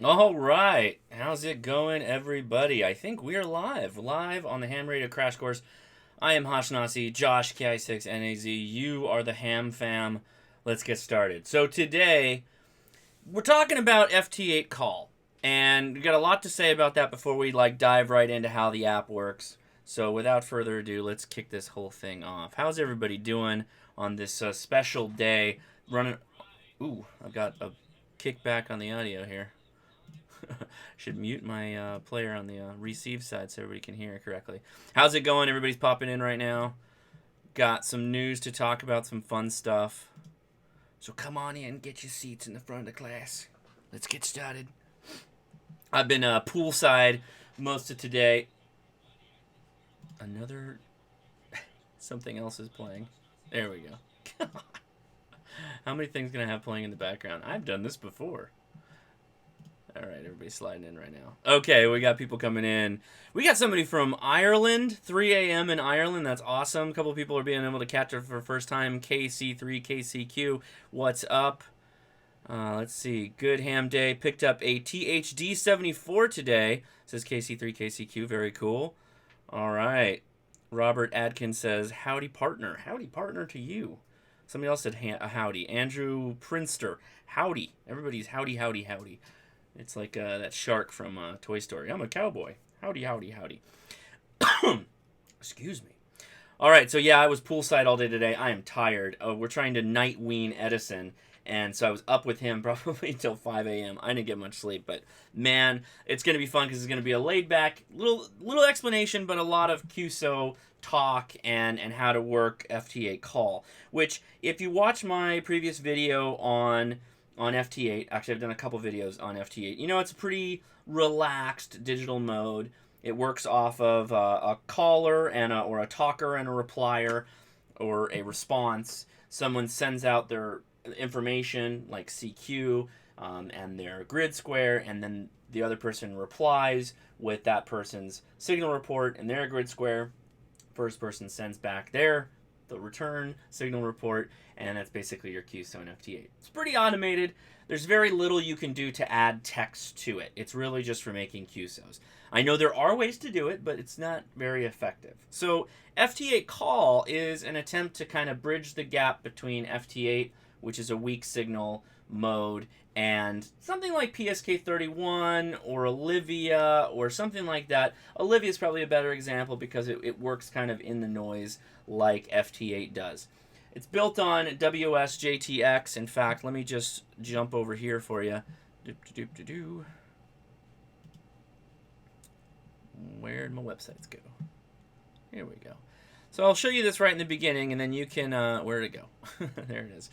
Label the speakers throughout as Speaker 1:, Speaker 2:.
Speaker 1: All right. How's it going, everybody? I think we are live on the Ham Radio Crash Course. I am Hashnasi, Josh, KI6NAZ. You are the Ham Fam. Let's get started. So today, we're talking about FT8 Call. And we got a lot to say about that before we dive right into how the app works. So without further ado, let's kick this whole thing off. How's everybody doing on this special day? Running. Ooh, I've got a kickback on the audio here. Should mute my player on the receive side so everybody can hear correctly. How's it going? Everybody's popping in right now. Got some news to talk about, some fun stuff. So come on in, get your seats in the front of the class. Let's get started. I've been poolside most of today. Another... something else is playing. There we go. How many things can I have playing in the background? I've done this before. All right, everybody's sliding in right now. Okay, we got people coming in. We got somebody from Ireland, 3 a.m. in Ireland. That's awesome. A couple of people are being able to catch it for the first time. KC3, KCQ, what's up? Let's see. Good ham day. Picked up a THD74 today. Says KC3, KCQ. Very cool. All right. Robert Adkins says, howdy, partner. Howdy, partner to you. Somebody else said howdy. Andrew Prinster, howdy. Everybody's howdy, howdy, howdy. It's like that shark from Toy Story. I'm a cowboy. Howdy, howdy, howdy. Excuse me. All right, so yeah, I was poolside all day today. I am tired. We're trying to night wean Edison, and so I was up with him probably until 5 a.m. I didn't get much sleep, but man, it's going to be fun because it's going to be a laid-back little explanation, but a lot of QSO talk and how to work FT8 Call, which if you watch my previous video on FT8. Actually, I've done a couple videos on FT8. You know, it's a pretty relaxed digital mode. It works off of a caller or a talker and a replier or a response. Someone sends out their information like CQ and their grid square, and then the other person replies with that person's signal report and their grid square. First person sends back the return signal report, and that's basically your QSO in FT8. It's pretty automated. There's very little you can do to add text to it. It's really just for making QSOs. I know there are ways to do it, but it's not very effective. So FT8 Call is an attempt to kind of bridge the gap between FT8, which is a weak signal mode, and something like PSK31 or Olivia or something like that. Olivia is probably a better example because it works kind of in the noise like FT8 does. It's built on WSJT-X. In fact, let me just jump over here for you. Where'd my websites go? Here we go. So I'll show you this right in the beginning, and then you can... where'd it go? There it is.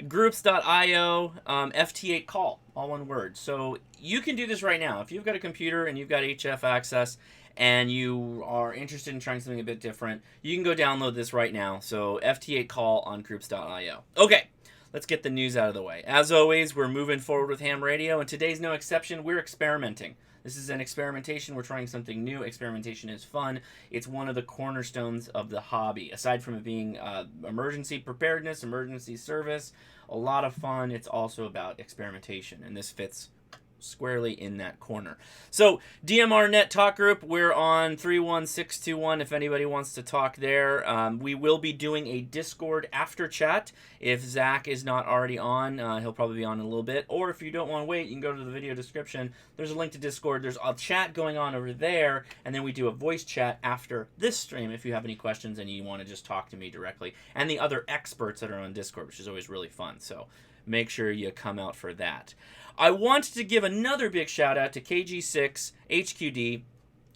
Speaker 1: Groups.io, FT8 Call, all one word. So you can do this right now. If you've got a computer and you've got HF access and you are interested in trying something a bit different, you can go download this right now. So FT8 Call on groups.io. Okay, let's get the news out of the way. As always, we're moving forward with ham radio, and today's no exception. We're experimenting. This is an experimentation. We're trying something new. Experimentation is fun. It's one of the cornerstones of the hobby. Aside from it being emergency preparedness, emergency service, a lot of fun, it's also about experimentation, and this fits squarely in that corner. So DMR Net Talk Group, we're on 31621 if anybody wants to talk there. We will be doing a Discord after chat. If Zach is not already on, he'll probably be on in a little bit. Or if you don't want to wait, you can go to the video description. There's a link to Discord. There's a chat going on over there, and then we do a voice chat after this stream if you have any questions and you want to just talk to me directly and the other experts that are on Discord, which is always really fun. So make sure you come out for that. I want to give another big shout out to KG6, HQD,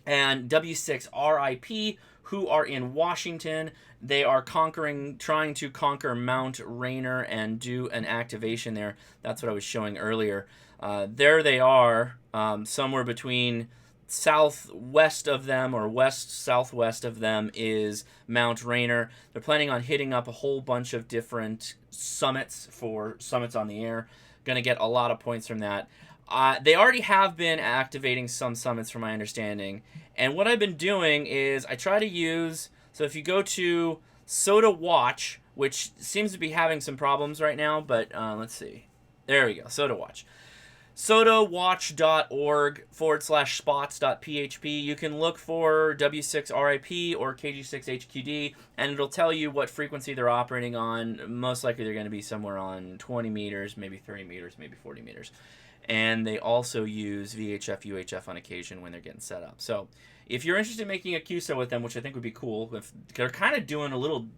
Speaker 1: and W6RIP, who are in Washington. They are trying to conquer Mount Rainier and do an activation there. That's what I was showing earlier. There they are, somewhere between southwest of them or west-southwest of them is Mount Rainier. They're planning on hitting up a whole bunch of different summits on the air. Going to get a lot of points from that. They already have been activating some summits from my understanding. And what I've been doing is I try to use... So if you go to Soda Watch, which seems to be having some problems right now, but let's see. There we go, Soda Watch. sotowatch.org/spots.php. You can look for W6RIP or KG6HQD, and it'll tell you what frequency they're operating on. Most likely they're going to be somewhere on 20 meters, maybe 30 meters, maybe 40 meters. And they also use VHF, UHF on occasion when they're getting set up. So if you're interested in making a QSO with them, which I think would be cool, if they're kind of doing a little,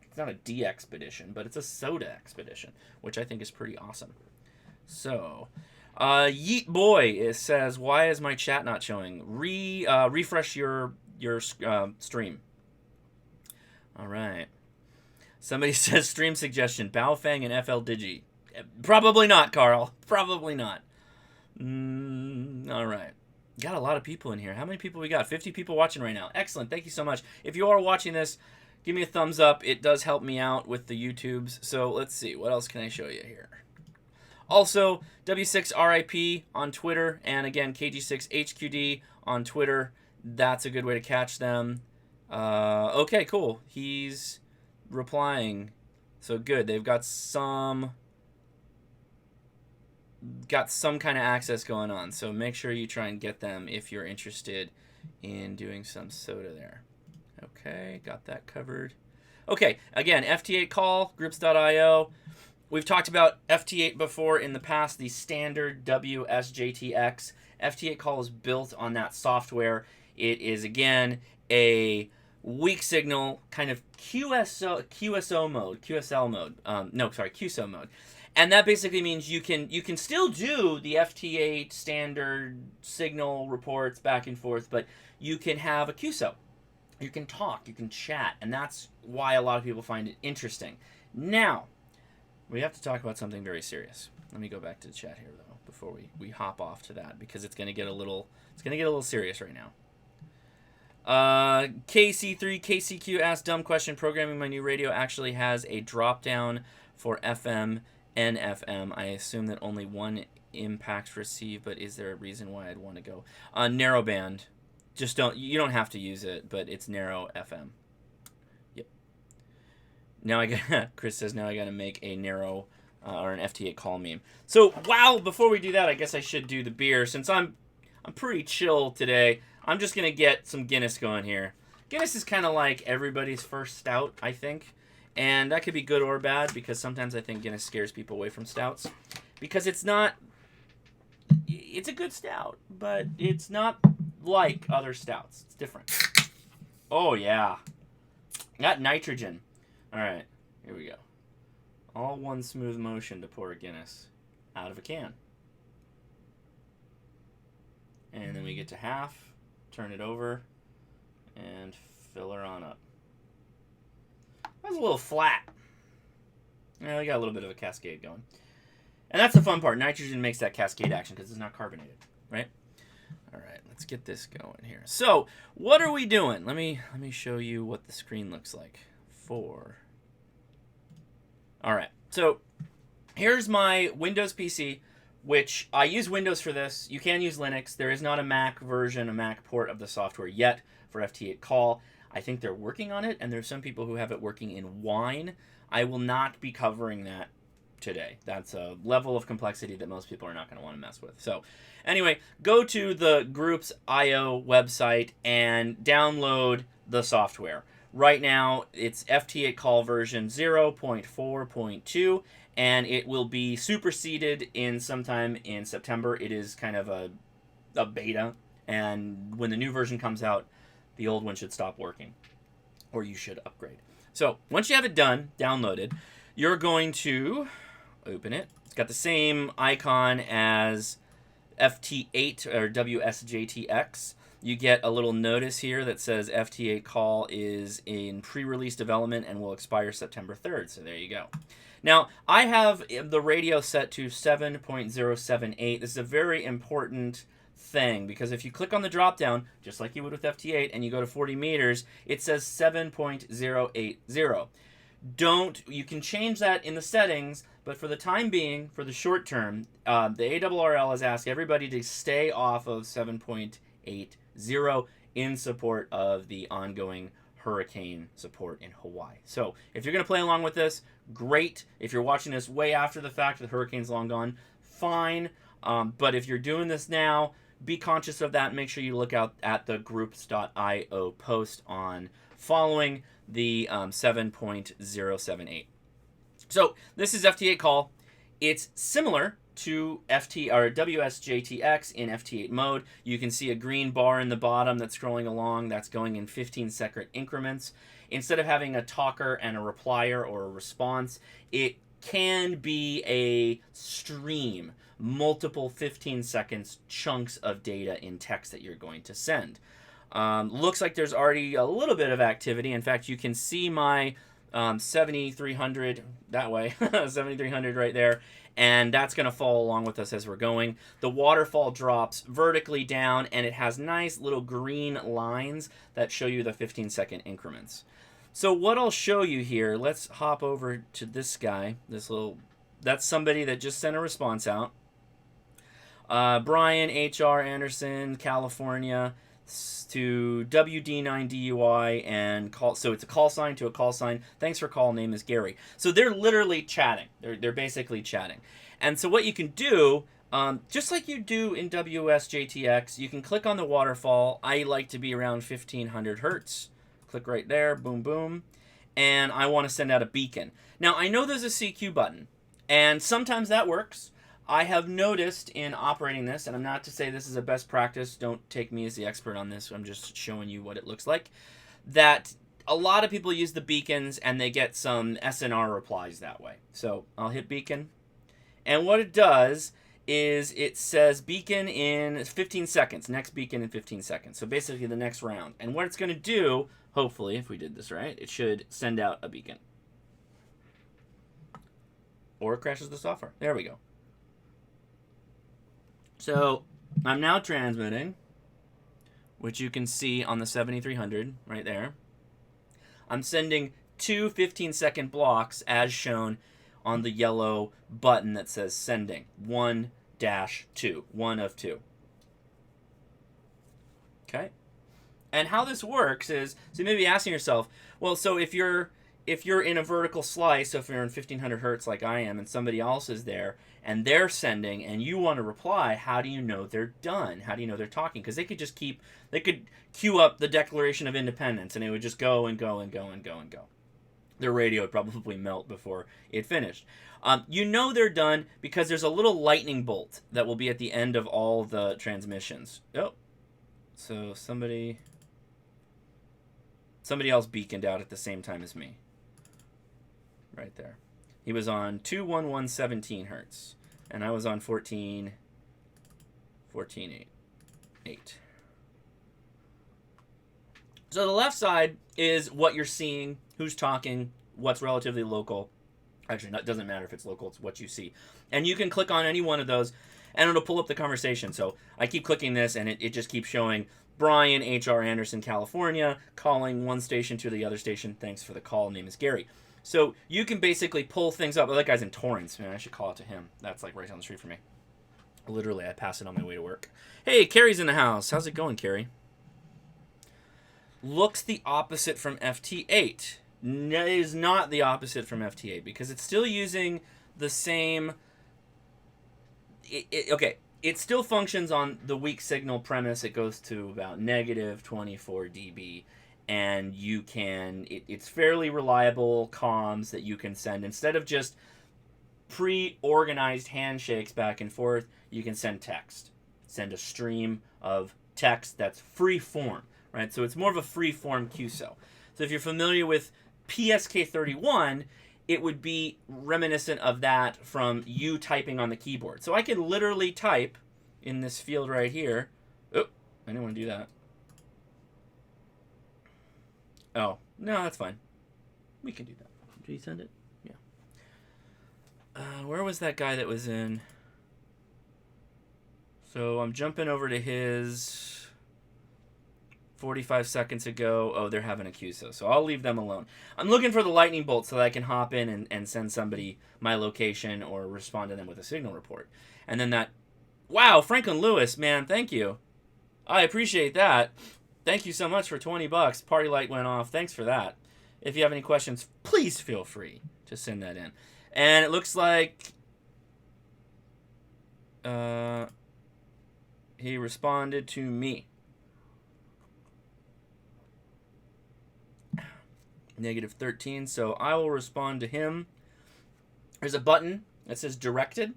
Speaker 1: it's not a D expedition, but it's a SOTA expedition, which I think is pretty awesome. So... Yeet Boy says, "Why is my chat not showing? Refresh your stream." All right. Somebody says stream suggestion: Baofeng and FL Digi. Probably not, Carl. Probably not. All right. Got a lot of people in here. How many people we got? 50 people watching right now. Excellent. Thank you so much. If you are watching this, give me a thumbs up. It does help me out with the YouTubes. So let's see. What else can I show you here? Also, W6RIP on Twitter, and again, KG6HQD on Twitter. That's a good way to catch them. Okay, cool. He's replying. So good. They've got some kind of access going on. So make sure you try and get them if you're interested in doing some SOTA there. Okay, got that covered. Okay, again, FT8 Call, groups.io. We've talked about FT8 before in the past, the standard WSJT-X. FT8 Call is built on that software. It is, again, a weak signal kind of QSO mode. QSO mode. And that basically means you can still do the FT8 standard signal reports back and forth, but you can have a QSO. You can talk, you can chat, and that's why a lot of people find it interesting. Now, we have to talk about something very serious. Let me go back to the chat here though before we hop off to that, because it's gonna get a little serious right now. KC3 KCQ asked, dumb question. Programming my new radio actually has a drop down for FM and FM. I assume that only one impacts receive, but is there a reason why I'd want to go narrowband? You don't have to use it, but it's narrow FM. Now Chris says, now I got to make a narrow or an FT8 call meme. So, before we do that, I guess I should do the beer. Since I'm pretty chill today, I'm just going to get some Guinness going here. Guinness is kind of like everybody's first stout, I think. And that could be good or bad, because sometimes I think Guinness scares people away from stouts. Because it's a good stout, but it's not like other stouts. It's different. Oh, yeah. Got nitrogen. All right, here we go. All one smooth motion to pour a Guinness out of a can. And then we get to half, turn it over, and fill her on up. That was a little flat. Yeah, we got a little bit of a cascade going. And that's the fun part. Nitrogen makes that cascade action because it's not carbonated, right? All right, let's get this going here. So, what are we doing? Let me show you what the screen looks like for... All right, so here's my Windows PC, which I use Windows for this. You can use Linux. There is not a Mac version, a Mac port of the software yet for FT8 Call. I think they're working on it, and there's some people who have it working in Wine. I will not be covering that today. That's a level of complexity that most people are not going to want to mess with. So anyway, go to the groups.io website and download the software. Right now, it's FT8 Call version 0.4.2, and it will be superseded sometime in September. It is kind of a beta, and when the new version comes out, the old one should stop working, or you should upgrade. So once you have it done, downloaded, you're going to open it. It's got the same icon as FT8 or WSJT-X. You get a little notice here that says FT8 Call is in pre-release development and will expire September 3rd. So there you go. Now, I have the radio set to 7.078. This is a very important thing, because if you click on the drop-down, just like you would with FT8, and you go to 40 meters, it says 7.080. You can change that in the settings, but for the time being, for the short term, the ARRL has asked everybody to stay off of 7.80 in support of the ongoing hurricane support in Hawaii. So if you're going to play along with this, great. If you're watching this way after the fact, the hurricane's long gone, fine. But if you're doing this now, be conscious of that. Make sure you look out at the groups.io post on following the 7.078. So this is FT8 Call. It's similar to WSJT-X in FT8 mode. You can see a green bar in the bottom that's scrolling along. That's going in 15-second increments. Instead of having a talker and a replier or a response, it can be a stream, multiple 15 seconds chunks of data in text that you're going to send. Looks like there's already a little bit of activity. In fact, you can see my 7300 that way, 7300 right there, and that's going to follow along with us as we're going. The waterfall drops vertically down, and it has nice little green lines that show you the 15-second increments. So what I'll show you here, let's hop over to this guy, that's somebody that just sent a response out. Brian H.R. Anderson, California, to WD9DUI and call. So it's a call sign to a call sign. Thanks for call. Name is Gary. So they're literally chatting. They're basically chatting. And so what you can do, just like you do in WSJT-X, you can click on the waterfall. I like to be around 1500 hertz. Click right there. Boom, boom. And I want to send out a beacon. Now, I know there's a CQ button, and sometimes that works. I have noticed in operating this, and I'm not to say this is a best practice, don't take me as the expert on this, I'm just showing you what it looks like, that a lot of people use the beacons and they get some SNR replies that way. So I'll hit beacon, and what it does is it says beacon in 15 seconds, next beacon in 15 seconds, so basically the next round. And what it's going to do, hopefully, if we did this right, it should send out a beacon. Or it crashes the software. There we go. So I'm now transmitting, which you can see on the 7300 right there. I'm sending two 15-second blocks as shown on the yellow button that says sending. 1-2. 1 of 2. Okay? And how this works is, so you may be asking yourself, well, so if you're in a vertical slice, so if you're in 1500 hertz like I am and somebody else is there and they're sending and you want to reply, how do you know they're done? How do you know they're talking? Because they could queue up the Declaration of Independence and it would just go and go and go and go and go. Their radio would probably melt before it finished. You know they're done because there's a little lightning bolt that will be at the end of all the transmissions. Oh, so somebody else beaconed out at the same time as me. Right there. He was on 21117 hertz, and I was on 14.8. So the left side is what you're seeing, who's talking, what's relatively local. Actually, it doesn't matter if it's local, it's what you see. And you can click on any one of those, and it'll pull up the conversation. So I keep clicking this, and it just keeps showing Brian H.R. Anderson, California, calling one station to the other station. Thanks for the call. Name is Gary. So you can basically pull things up. Well, that guy's in Torrance. Man, I should call it to him. That's like right down the street from me. Literally, I pass it on my way to work. Hey, Carrie's in the house. How's it going, Carrie? Looks the opposite from FT8. It is not the opposite from FT8 because it's still using the same... Okay, it still functions on the weak signal premise. It goes to about negative 24 dB. And you can, it's fairly reliable comms that you can send. Instead of just pre-organized handshakes back and forth, you can send text. Send a stream of text that's free form, right? So it's more of a free form QSO. So if you're familiar with PSK31, it would be reminiscent of that from you typing on the keyboard. So I can literally type in this field right here. Oh, I didn't want to do that. Oh, no, that's fine. We can do that. Did he send it? Yeah. Where was that guy that was in? So I'm jumping over to his 45 seconds ago. Oh, they're having a QSO, so I'll leave them alone. I'm looking for the lightning bolt so that I can hop in and send somebody my location or respond to them with a signal report. And then that... Wow, Franklin Lewis, man, thank you. I appreciate that. Thank you so much for $20. Party light went off. Thanks for that. If you have any questions, please feel free to send that in. And it looks like He responded to me. -13, so I will respond to him. There's a button that says directed.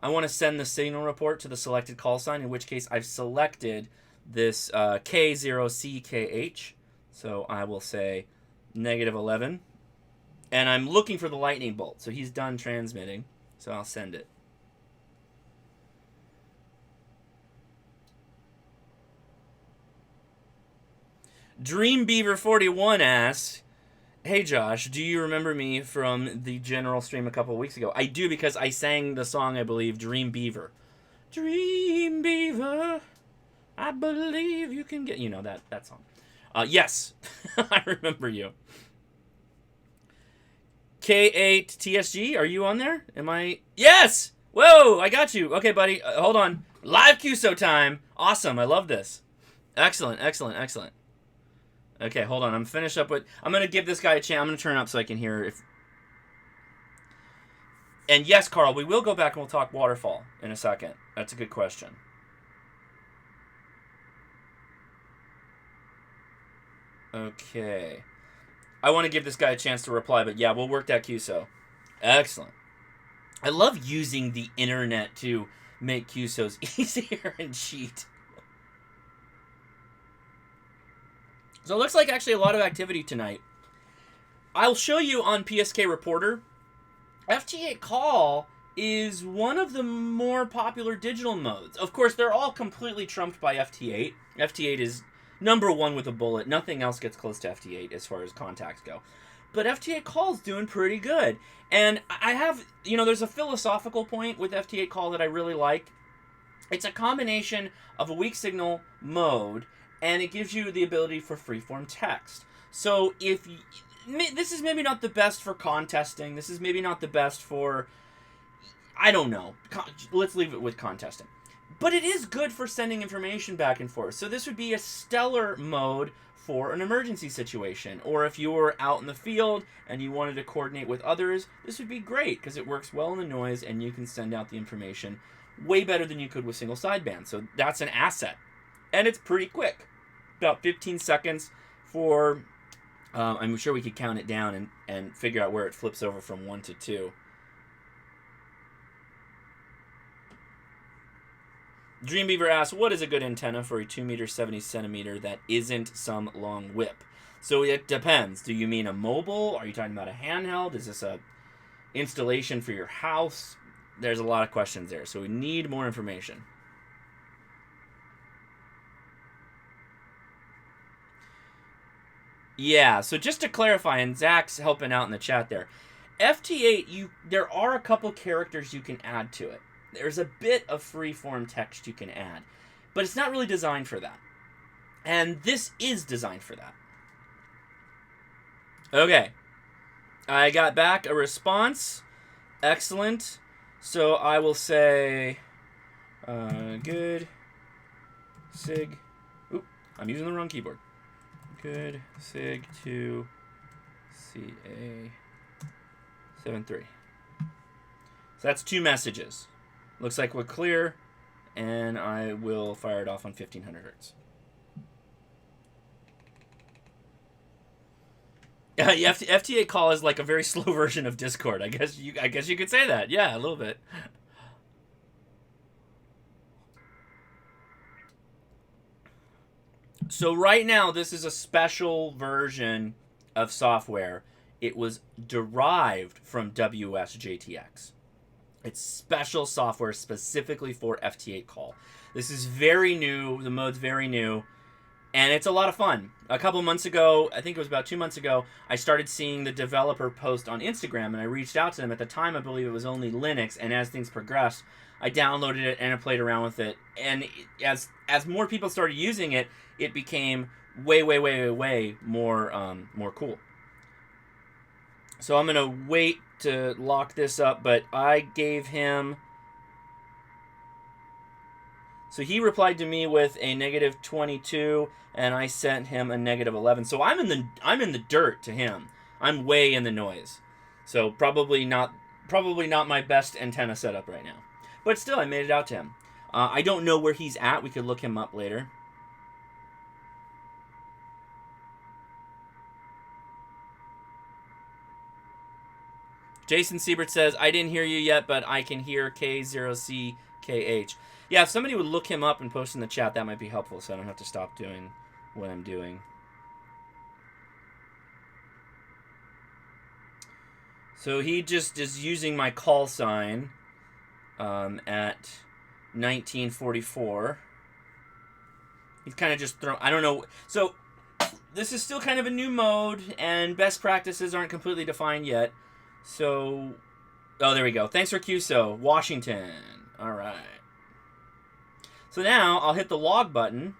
Speaker 1: I want to send the signal report to the selected call sign, in which case I've selected this K0CKH. So I will say -11. And I'm looking for the lightning bolt. So he's done transmitting. So I'll send it. Dreambeaver41 asks, "Hey Josh, do you remember me from the general stream a couple weeks ago?" I do, because I sang the song, I believe, Dream Beaver. Dream Beaver, I believe you can get... You know that song. Yes, I remember you. K8 TSG, are you on there? Am I... Yes! Whoa, I got you. Okay, buddy, hold on. Live QSO time. Awesome, I love this. Excellent, excellent, excellent. Okay, hold on. I'm finished up with... I'm going to give this guy a chance. I'm going to turn up so I can hear if... And yes, Carl, we will go back and we'll talk waterfall in a second. That's a good question. Okay. I want to give this guy a chance to reply, but yeah, we'll work that QSO. Excellent. I love using the internet to make QSOs easier and cheat. So it looks like actually a lot of activity tonight. I'll show you on PSK Reporter. FT8 Call is one of the more popular digital modes. Of course, they're all completely trumped by FT8. FT8 is #1 with a bullet. Nothing else gets close to FT8 as far as contacts go. But FT8 Call is doing pretty good. And I have, there's a philosophical point with FT8 Call that I really like. It's a combination of a weak signal mode, and it gives you the ability for freeform text. So if this is maybe not the best for contesting, this is maybe not the best for, I don't know. Let's leave it with contesting. But it is good for sending information back and forth. So this would be a stellar mode for an emergency situation. Or if you were out in the field and you wanted to coordinate with others, this would be great because it works well in the noise and you can send out the information way better than you could with single sideband. So that's an asset. And it's pretty quick. About 15 seconds for, I'm sure we could count it down and figure out where it flips over from 1 to 2. Dreambeaver asks, what is a good antenna for a 2 meter 70 centimeter that isn't some long whip? So it depends. Do you mean a mobile? Are you talking about a handheld? Is this a installation for your house? There's a lot of questions there, so we need more information. Yeah, so just to clarify, and Zach's helping out in the chat there, FT8, there are a couple characters you can add to it. There's a bit of free-form text you can add, but it's not really designed for that. And this is designed for that. Okay. I got back a response. Excellent. So I will say, good sig. Oop, I'm using the wrong keyboard. Good sig to CA73. So that's 2 messages. Looks like we're clear, and I will fire it off on 1500 hertz. FT8 Call is like a very slow version of Discord. I guess you could say that. Yeah, a little bit. So right now, this is a special version of software. It was derived from WSJT-X. It's special software specifically for FT8 Call. This is very new. The mode's very new. And it's a lot of fun. A couple months ago, I think it was about 2 months ago, I started seeing the developer post on Instagram, and I reached out to them. At the time, I believe it was only Linux, and as things progressed, I downloaded it and I played around with it. And as more people started using it, it became way more cool. So I'm going to wait to lock this up, but I gave him... So he replied to me with a -22, and I sent him a -11. So I'm in the dirt to him. I'm way in the noise. So probably not my best antenna setup right now. But still, I made it out to him. I don't know where he's at. We could look him up later. Jason Siebert says, I didn't hear you yet, but I can hear K0CKH. Yeah, if somebody would look him up and post in the chat, that might be helpful, so I don't have to stop doing what I'm doing. So he just is using my call sign at 1944. He's kind of just thrown... I don't know. So this is still kind of a new mode, and best practices aren't completely defined yet. So... Oh, there we go. Thanks for QSO. Washington. All right. So now I'll hit the log button.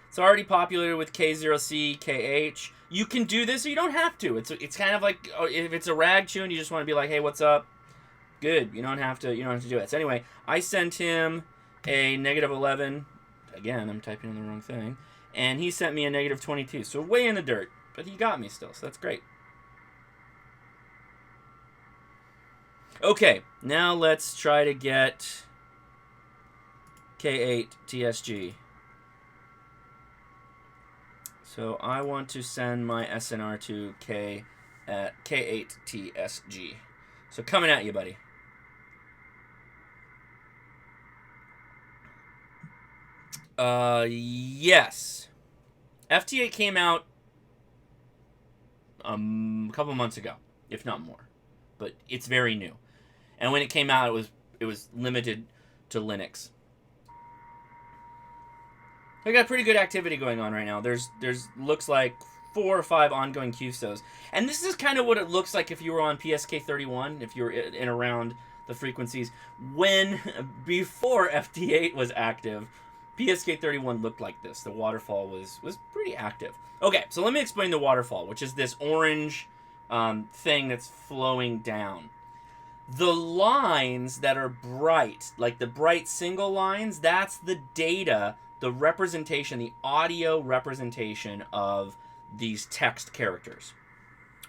Speaker 1: It's already populated with K0CKH. You can do this or you don't have to. It's kind of like if it's a rag tune, you just want to be like, hey, what's up? Good. You don't have to do it. So anyway, I sent him a -11. Again, I'm typing in the wrong thing. And he sent me a -22. So way in the dirt. But he got me still, so that's great. Okay, now let's try to get K8 TSG. So I want to send my SNR to K8 TSG. So coming at you, buddy. Yes. FT8 came out a couple months ago, if not more. But it's very new. And when it came out, it was limited to Linux. We got pretty good activity going on right now. There's looks like 4 or 5 ongoing QSOs. And this is kind of what it looks like if you were on PSK31, if you were in around the frequencies. Before FT8 was active, PSK31 looked like this. The waterfall was pretty active. Okay, so let me explain the waterfall, which is this orange thing that's flowing down. The lines that are bright, like the bright single lines, that's the data, the representation, the audio representation of these text characters.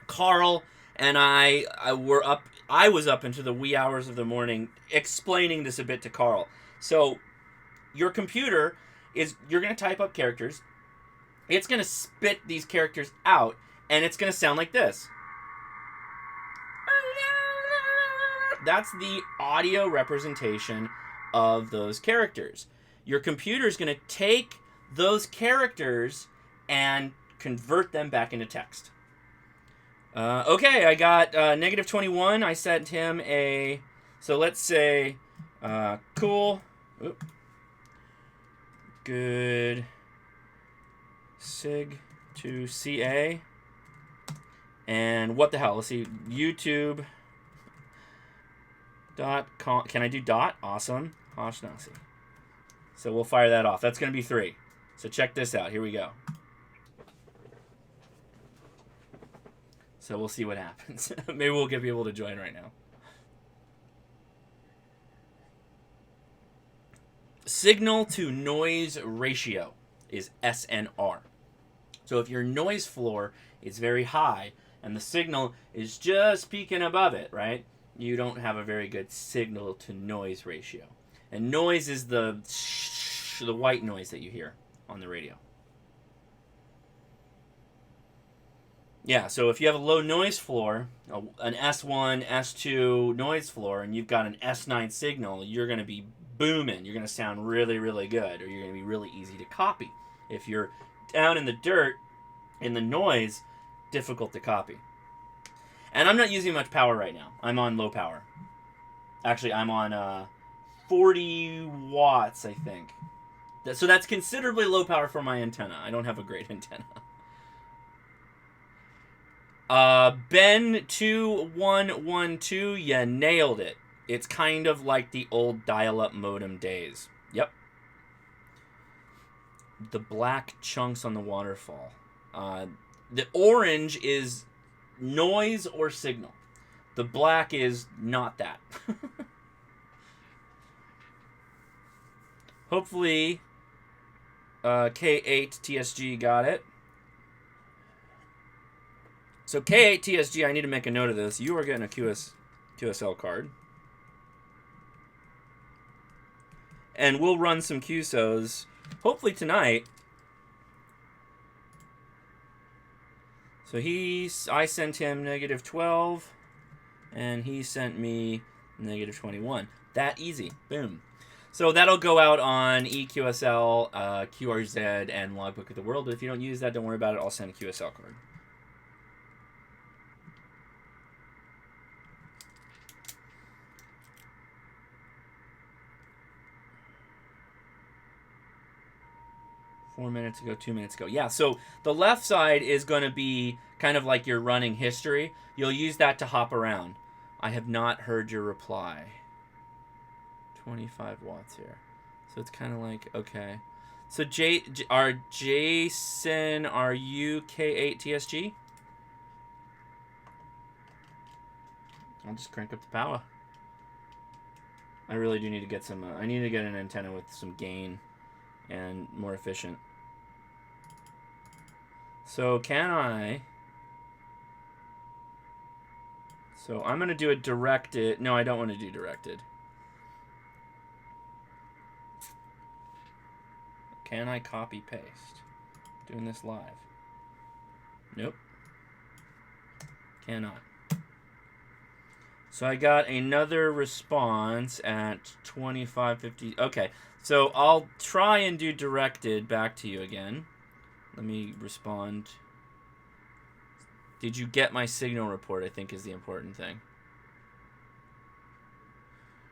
Speaker 1: Carl and I was up into the wee hours of the morning explaining this a bit to Carl. So your computer you're going to type up characters. It's going to spit these characters out, and it's going to sound like this. That's the audio representation of those characters. Your computer is going to take those characters and convert them back into text. Okay, I got -21. I sent him a... So let's say, cool. Oop. Good. Sig to CA. And what the hell? Let's see. YouTube. .com. Can I do dot? Awesome. Hashnasi. So we'll fire that off. That's going to be 3. So check this out. Here we go. So we'll see what happens. Maybe we'll get people to join right now. Signal to noise ratio is SNR. So if your noise floor is very high and the signal is just peaking above it, right? You don't have a very good signal to noise ratio. And noise is the white noise that you hear on the radio. Yeah, so if you have a low noise floor, an S1, S2 noise floor, and you've got an S9 signal, you're going to be booming. You're going to sound really, really good, or you're going to be really easy to copy. If you're down in the dirt, in the noise, difficult to copy. And I'm not using much power right now. I'm on low power. Actually, I'm on 40 watts, I think. So that's considerably low power for my antenna. I don't have a great antenna. Ben2112, you nailed it. It's kind of like the old dial-up modem days. Yep. The black chunks on the waterfall. The orange is noise or signal. The black is not that. Hopefully, K8 TSG got it. So K8 TSG, I need to make a note of this. You are getting a QSL card. and we'll run some QSOs, hopefully tonight. So I sent him -12, and he sent me -21. That easy. Boom. So that'll go out on EQSL, QRZ, and Logbook of the World. But if you don't use that, don't worry about it. I'll send a QSL card. Four minutes ago, 2 minutes ago. Yeah, so the left side is going to be kind of like your running history. You'll use that to hop around. I have not heard your reply. 25 watts here. So it's kind of like, okay. So Jason, are you K8 TSG? I'll just crank up the power. I really do need to get some, I need to get an antenna with some gain and more efficient. So can I... So I'm going to do a directed... No, I don't want to do directed. Can I copy paste? Doing this live. Nope. Cannot. So I got another response at 2550. Okay, so I'll try and do directed back to you again. Let me respond. Did you get my signal report? I think is the important thing.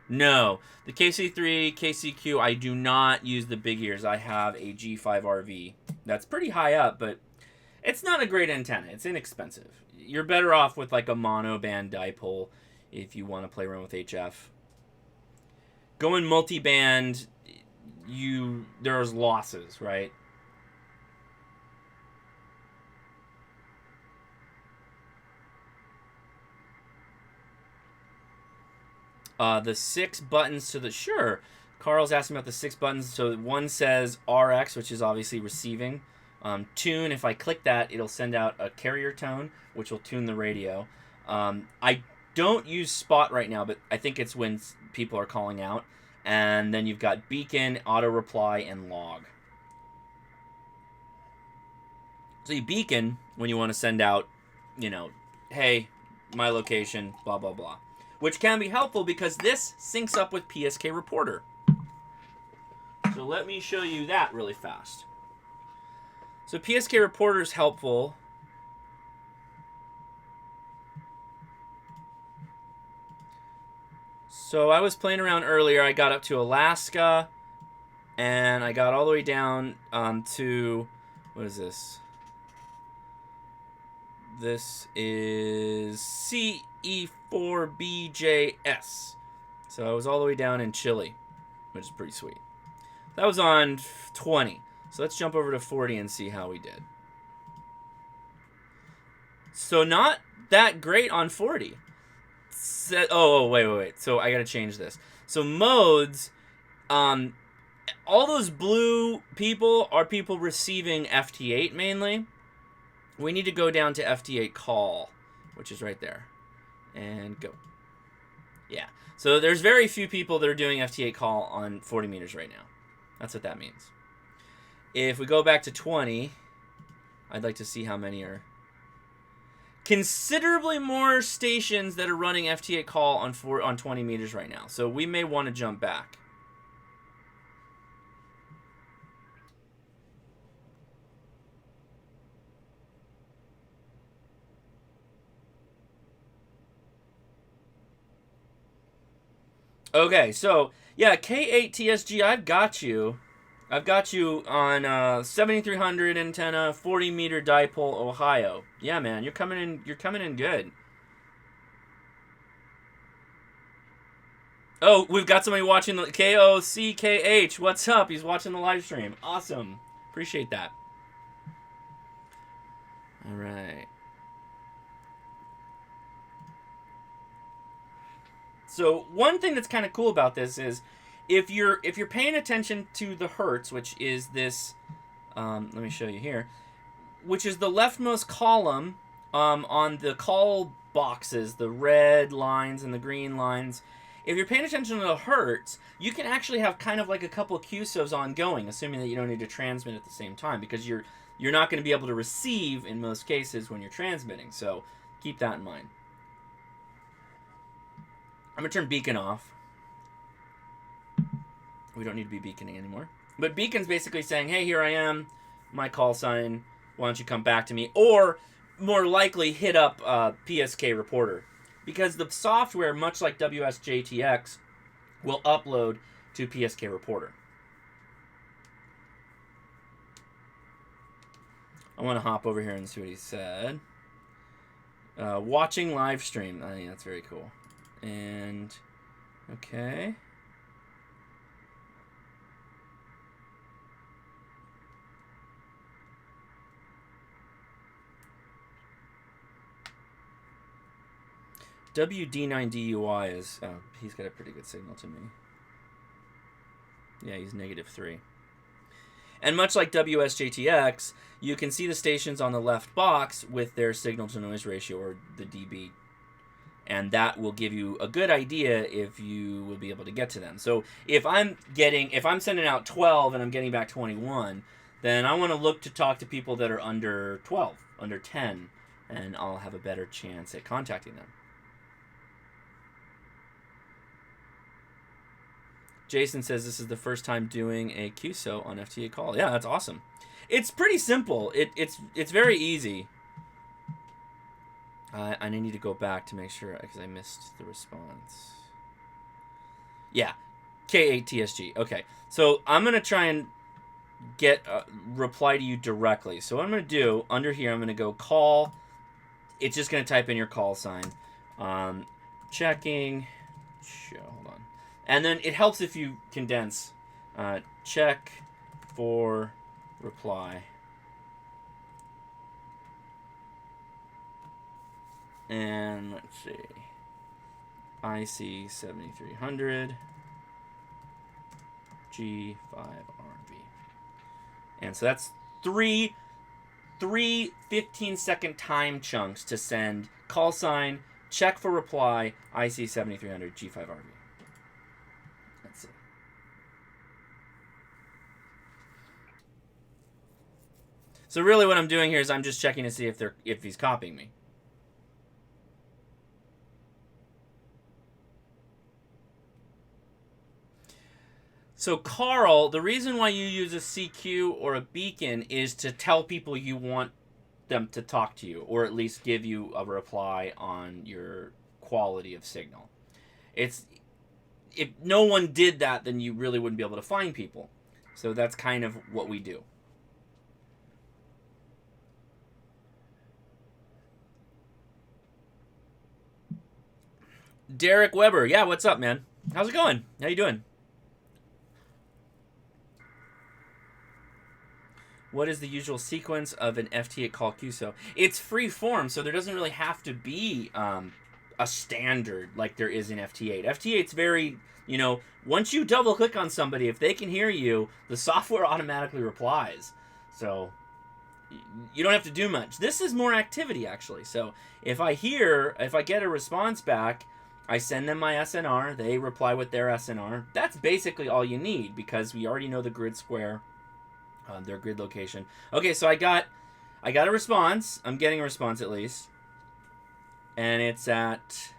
Speaker 1: No, the KC3, KCQ, I do not use the big ears. I have a G5RV. That's pretty high up, but it's not a great antenna. It's inexpensive. You're better off with like a monoband dipole if you want to play around with HF. Going multiband, there's losses, right? The 6 buttons to the... Sure. Carl's asking about the 6 buttons. So one says RX, which is obviously receiving. Tune, if I click that, it'll send out a carrier tone, which will tune the radio. I don't use spot right now, but I think it's when people are calling out. And then you've got beacon, auto reply, and log. So you beacon when you want to send out, you know, hey, my location, blah, blah, blah. Which can be helpful because this syncs up with PSK Reporter. So let me show you that really fast. So PSK Reporter is helpful. So I was playing around earlier. I got up to Alaska, and I got all the way down to, what is this? This is CE4BJS. So I was all the way down in Chile, which is pretty sweet. That was on 20. So let's jump over to 40 and see how we did. So not that great on 40. Wait. So I gotta change this. So modes, all those blue people are people receiving FT8 mainly. We need to go down to FT8 Call, which is right there. And go. Yeah. So there's very few people that are doing FT8 Call on 40 meters right now. That's what that means. If we go back to 20, I'd like to see how many are. Considerably more stations that are running FT8 Call on 20 meters right now. So we may want to jump back. Okay, so, yeah, K8 TSG, I've got you. I've got you on 7300 antenna, 40 meter dipole, Ohio. Yeah, man, you're coming in good. Oh, we've got somebody watching the KOCKH. What's up? He's watching the live stream. Awesome. Appreciate that. All right. So one thing that's kind of cool about this is if you're paying attention to the hertz, which is this, let me show you here, which is the leftmost column on the call boxes, the red lines and the green lines. if you're paying attention to the hertz, you can actually have kind of like a couple QSOs ongoing, assuming that you don't need to transmit at the same time, because you're not going to be able to receive in most cases when you're transmitting. So keep that in mind. I'm going to turn beacon off. We don't need to be beaconing anymore. But beacon's basically saying, hey, here I am, my call sign, why don't you come back to me? Or, more likely, hit up PSK reporter. Because the software, much like WSJT-X, will upload to PSK reporter. I want to hop over here and see what he said. Watching live stream. I think that's very cool. And, okay. WD9DUI is... Oh, he's got a pretty good signal to me. Yeah, he's -3. And much like WSJT-X, you can see the stations on the left box with their signal-to-noise ratio, or the dB. And that will give you a good idea if you will be able to get to them. So if I'm sending out 12 and I'm getting back 21, then I want to look to talk to people that are under 12, under 10, and I'll have a better chance at contacting them. Jason says this is the first time doing a QSO on FT8 Call. Yeah, that's awesome. It's pretty simple. It's very easy. I need to go back to make sure, because I missed the response. Yeah, K8TSG. Okay, so I'm going to try and get reply to you directly. So what I'm going to do, under here, I'm going to go call. It's just going to type in your call sign. Checking. Hold on. And then it helps if you condense. Check for reply. And let's see. IC7300 G5RV. And so that's three 15-second time chunks to send call sign, check for reply, IC7300 G5RV. That's it. So really what I'm doing here is I'm just checking to see if he's copying me. So Carl, the reason why you use a CQ or a beacon is to tell people you want them to talk to you, or at least give you a reply on your quality of signal. If no one did that, then you really wouldn't be able to find people. So that's kind of what we do. Derek Weber, yeah, what's up, man? How's it going? How you doing? What is the usual sequence of an FT8 call QSO? It's free form, so there doesn't really have to be a standard like there is in FT8. FT8's very, once you double click on somebody, if they can hear you, the software automatically replies. So you don't have to do much. This is more activity, actually. So if I get a response back, I send them my SNR, they reply with their SNR. That's basically all you need, because we already know the grid square. Their grid location. Okay, so I got a response. I'm getting a response at least. And it's at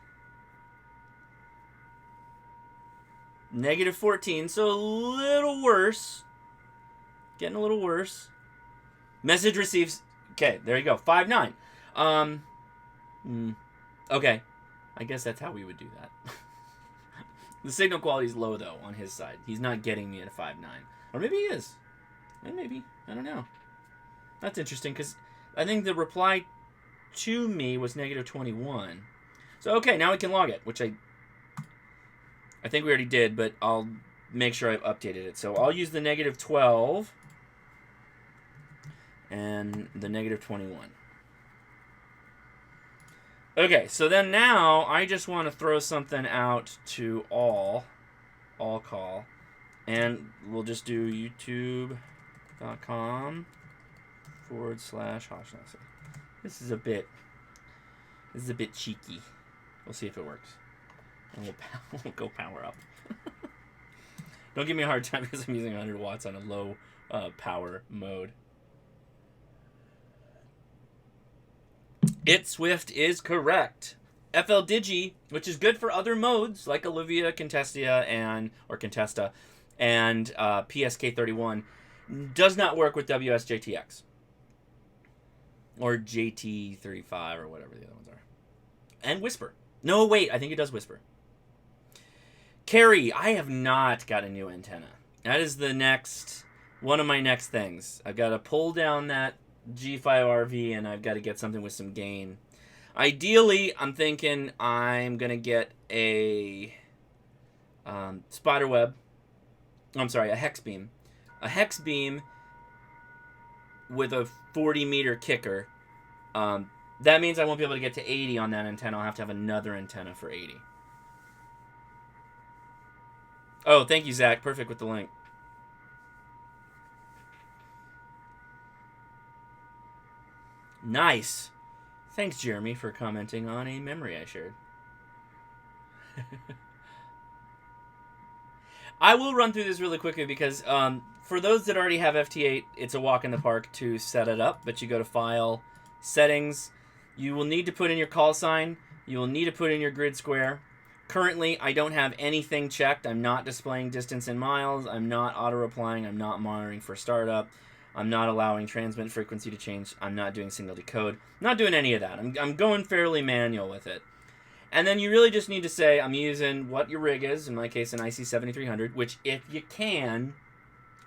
Speaker 1: -14, so a little worse. Getting a little worse. Message receives. Okay, there you go. 5.9. Okay. I guess that's how we would do that. The signal quality is low, though, on his side. He's not getting me at a 5.9. Or maybe he is. Maybe. I don't know. That's interesting, because I think the reply to me was -21. So, okay, now we can log it, which I think we already did, but I'll make sure I've updated it. So I'll use the -12 and the -21. Okay, so then now I just want to throw something out to all call, and we'll just do youtube.com/Hashnazi. This is a bit cheeky. We'll see if it works. And we'll go power up. Don't give me a hard time because I'm using 100 watts on a low power mode. Swift is correct. FL Digi, which is good for other modes like Olivia, Contestia, and PSK31, does not work with WSJT-X. Or JT35 or whatever the other ones are. And Whisper. No, wait, I think it does Whisper. Carry, I have not got a new antenna. That is one of my next things. I've got to pull down that G5RV and I've got to get something with some gain. Ideally, I'm thinking I'm going to get a spiderweb. I'm sorry, a hex beam. A hex beam with a 40-meter kicker. That means I won't be able to get to 80 on that antenna. I'll have to have another antenna for 80. Oh, thank you, Zach. Perfect with the link. Nice. Thanks, Jeremy, for commenting on a memory I shared. I will run through this really quickly because for those that already have FT8, it's a walk in the park to set it up. But you go to File, Settings. You will need to put in your call sign. You will need to put in your grid square. Currently, I don't have anything checked. I'm not displaying distance in miles. I'm not auto-replying. I'm not monitoring for startup. I'm not allowing transmit frequency to change. I'm not doing single decode. I'm not doing any of that. I'm going fairly manual with it. And then you really just need to say, I'm using what your rig is, in my case an IC7300, which if you can,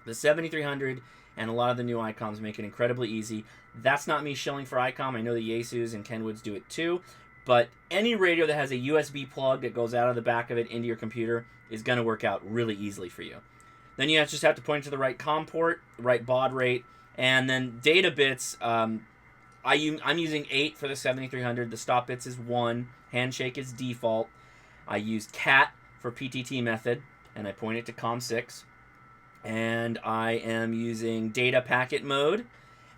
Speaker 1: the 7300 and a lot of the new ICOMs make it incredibly easy. That's not me shilling for ICOM. I know the Yaesus and Kenwoods do it too. But any radio that has a USB plug that goes out of the back of it into your computer is going to work out really easily for you. Then you just have to point to the right COM port, the right baud rate, and then data bits. I'm using 8 for the 7300. The stop bits is 1. Handshake is default. I use CAT for PTT method, and I point it to COM6. And I am using data packet mode,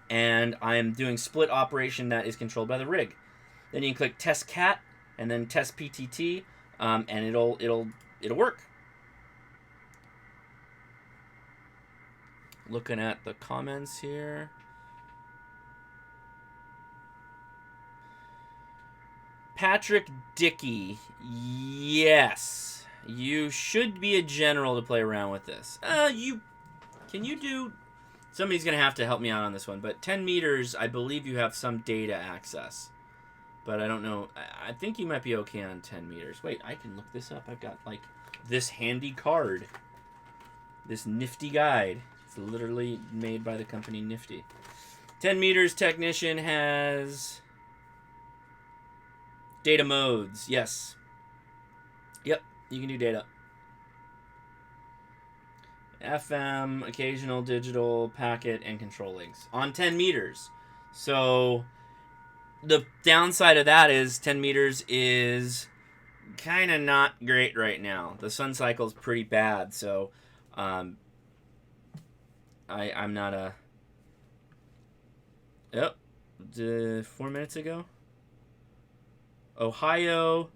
Speaker 1: and I am doing split operation that is controlled by the rig. Then you can click Test CAT, and then Test PTT, and it'll work. Looking at the comments here. Patrick Dickey. Yes. You should be a general to play around with this. Can you do... Somebody's going to have to help me out on this one. But 10 meters, I believe you have some data access. But I don't know. I think you might be okay on 10 meters. Wait, I can look this up. I've got, like, this handy card. This nifty guide. It's literally made by the company Nifty. 10 meters technician has data modes. Yes. Yep, you can do data. FM, occasional digital, packet, and control links on 10 meters. So the downside of that is 10 meters is kind of not great right now. The sun cycle is pretty bad, so I'm not a... Yep. 4 minutes ago. Ohio.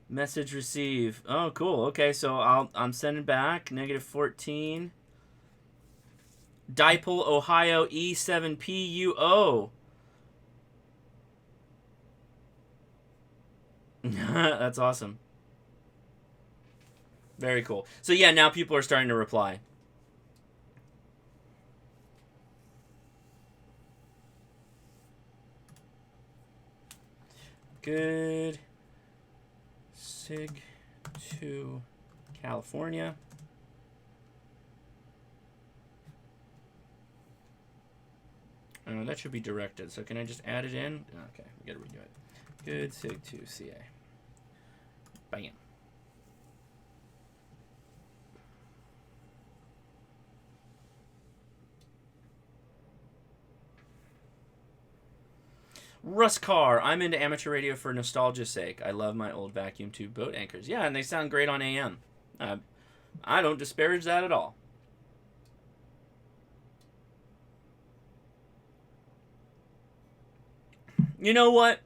Speaker 1: Message receive. Oh, cool. Okay, so I'm sending back. -14. Dipole, Ohio, E7PUO. That's awesome. Very cool. So yeah, now people are starting to reply. Good. SIG to California. Oh, that should be directed. So can I just add it in? Okay, we gotta redo it. Good SIG to CA. Bam. Russ Carr, I'm into amateur radio for nostalgia's sake. I love my old vacuum tube boat anchors. Yeah, and they sound great on AM. I don't disparage that at all. You know what?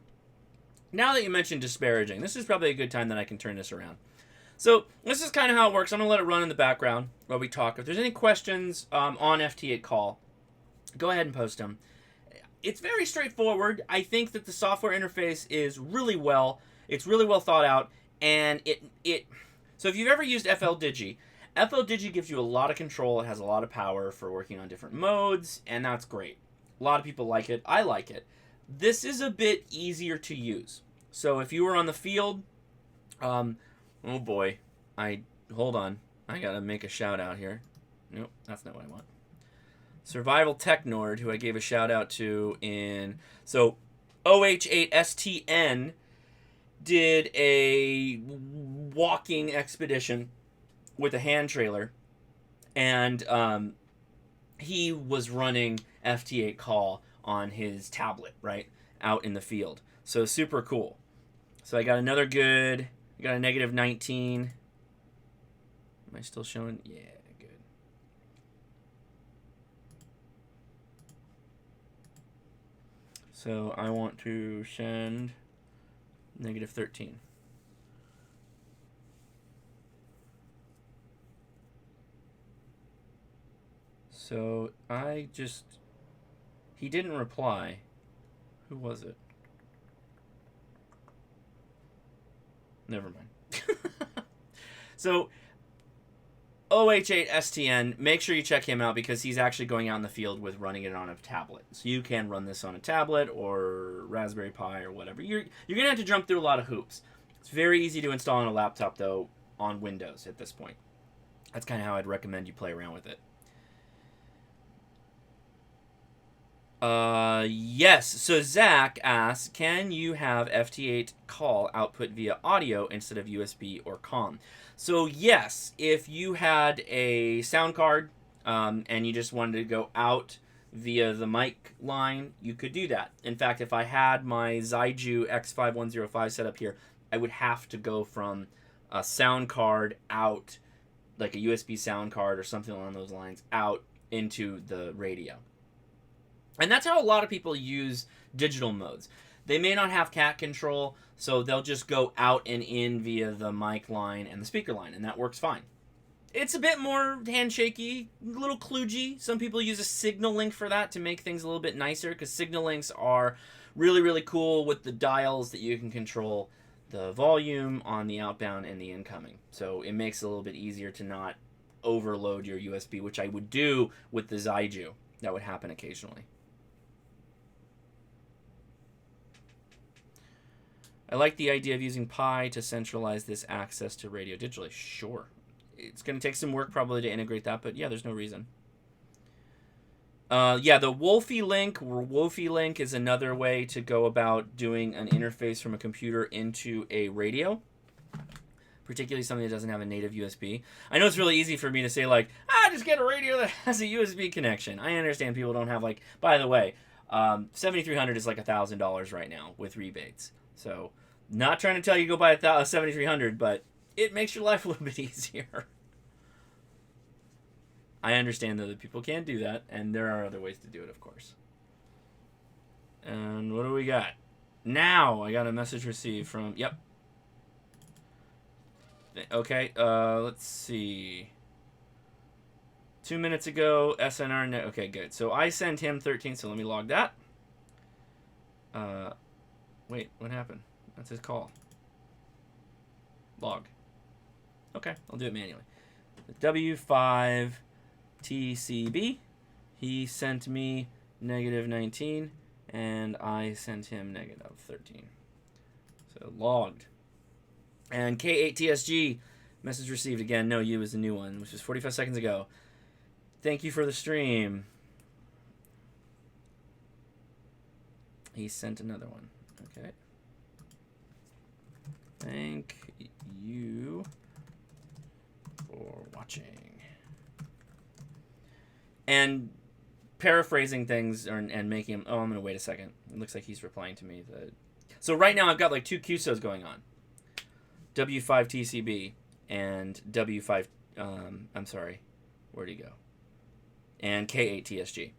Speaker 1: Now that you mentioned disparaging, this is probably a good time that I can turn this around. So this is kind of how it works. I'm going to let it run in the background while we talk. If there's any questions on FT8 Call, go ahead and post them. It's very straightforward. I think that the software interface is really well. It's really well thought out, and so if you've ever used FL Digi gives you a lot of control. It has a lot of power for working on different modes, and that's great. A lot of people like it. I like it. This is a bit easier to use. So if you were on the field, oh boy, hold on. I gotta make a shout out here. Nope, that's not what I want. Survival Tech Nord, who I gave a shout out to so OH8STN did a walking expedition with a hand trailer, and he was running FT8 Call on his tablet, right, out in the field. So super cool. So I got another good, I got a negative 19. Am I still showing? Yeah, good. So I want to send negative 13. So he didn't reply. Who was it? Never mind. So OH8STN, make sure you check him out because he's actually going out in the field with running it on a tablet. So you can run this on a tablet or Raspberry Pi or whatever. You're going to have to jump through a lot of hoops. It's very easy to install on a laptop, though, on Windows at this point. That's kind of how I'd recommend you play around with it. Yes. So Zach asks, can you have FT8 Call output via audio instead of USB or COM? So yes, if you had a sound card and you just wanted to go out via the mic line, you could do that. In fact, if I had my Zyju X5105 set up here, I would have to go from a sound card out, like a USB sound card or something along those lines, out into the radio. And that's how a lot of people use digital modes. They may not have cat control, so they'll just go out and in via the mic line and the speaker line, and that works fine. It's a bit more handshaky, a little kludgy. Some people use a signal link for that to make things a little bit nicer, because signal links are really, really cool with the dials that you can control the volume on the outbound and the incoming. So it makes it a little bit easier to not overload your USB, which I would do with the Zyju. That would happen occasionally. I like the idea of using Pi to centralize this access to radio digitally. Sure. It's going to take some work probably to integrate that, but yeah, there's no reason. Yeah, the Wolfie link is another way to go about doing an interface from a computer into a radio, particularly something that doesn't have a native USB. I know it's really easy for me to say, like, just get a radio that has a USB connection. I understand people don't have, like, by the way, $7,300 is like $1,000 right now with rebates. So, not trying to tell you go buy a $7,300, but it makes your life a little bit easier. I understand, though, that people can't do that, and there are other ways to do it, of course. And what do we got? Now, I got a message received from, yep. Okay, let's see. 2 minutes ago, SNR, okay, good. So I sent him 13, so let me log that. Wait, what happened? That's his call. Log. Okay, I'll do it manually. W5 TCB. He sent me negative 19, and I sent him negative 13. So logged. And K8TSG, message received again. No, you was the new one, which was 45 seconds ago. Thank you for the stream. He sent another one. Okay. Thank you for watching. And paraphrasing things and making him... Oh, I'm going to wait a second. It looks like he's replying to me. So right now I've got like two QSOs going on. W5TCB and W5... I'm sorry. Where'd he go? And K8TSG.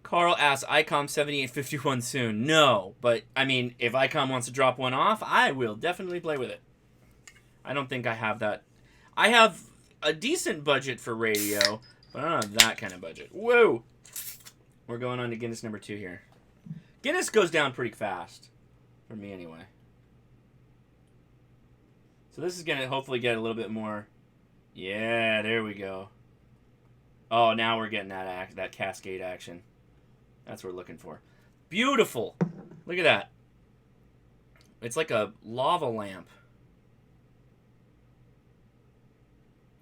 Speaker 1: Carl asks, ICOM 7851 soon. No, but, I mean, if ICOM wants to drop one off, I will definitely play with it. I don't think I have that. I have a decent budget for radio, but I don't have that kind of budget. Whoa! We're going on to Guinness number 2 here. Guinness goes down pretty fast. For me, anyway. So this is going to hopefully get a little bit more... Yeah, there we go. Oh, now we're getting that cascade action. That's what we're looking for. Beautiful! Look at that. It's like a lava lamp.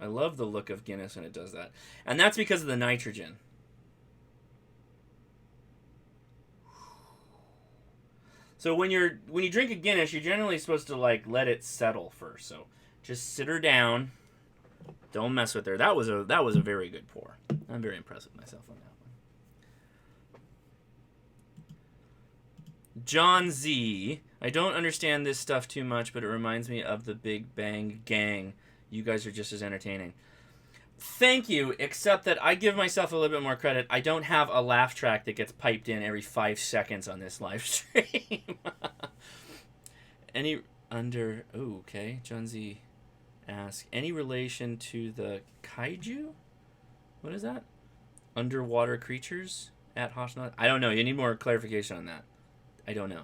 Speaker 1: I love the look of Guinness when it does that. And that's because of the nitrogen. So when you drink a Guinness, you're generally supposed to like let it settle first. So just sit her down. Don't mess with her. That was a very good pour. I'm very impressed with myself on that one. John Z. I don't understand this stuff too much, but it reminds me of the Big Bang Gang. You guys are just as entertaining. Thank you, except that I give myself a little bit more credit. I don't have a laugh track that gets piped in every 5 seconds on this live stream. Okay. John Z asks, any relation to the kaiju? What is that? Underwater creatures at Hoshnot? I don't know. You need more clarification on that. I don't know.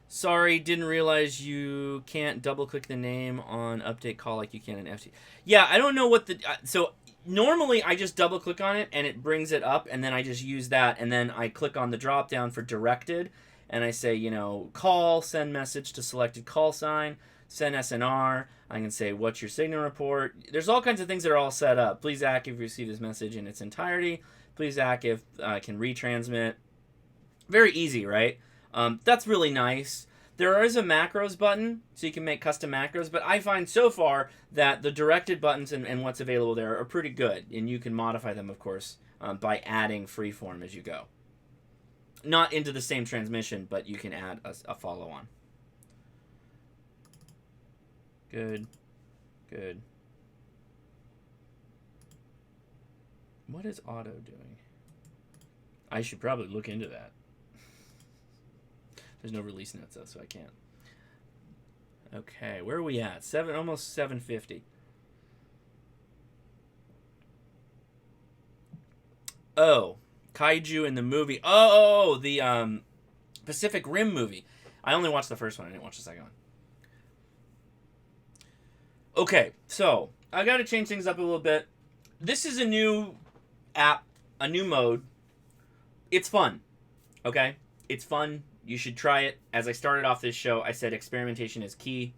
Speaker 1: Sorry, didn't realize you can't double-click the name on update call like you can in FT. Yeah, I don't know what the... so, normally I just double-click on it, and it brings it up, and then I just use that, and then I click on the drop-down for directed, and I say, you know, call, send message to selected call sign, send SNR. I can say, what's your signal report? There's all kinds of things that are all set up. Please act if you receive this message in its entirety. Please act if I can retransmit. Very easy, right? That's really nice. There is a macros button, so you can make custom macros, but I find so far that the directed buttons and what's available there are pretty good, and you can modify them, of course, by adding freeform as you go. Not into the same transmission, but you can add a follow-on. Good. Good. What is auto doing? I should probably look into that. There's no release notes, though, so I can't. Okay, where are we at? Almost 750. Oh, Kaiju in the movie. Oh, the Pacific Rim movie. I only watched the first one. I didn't watch the second one. Okay, so I got to change things up a little bit. This is a new app, a new mode. It's fun. Okay? It's fun. You should try it. As I started off this show, I said experimentation is key.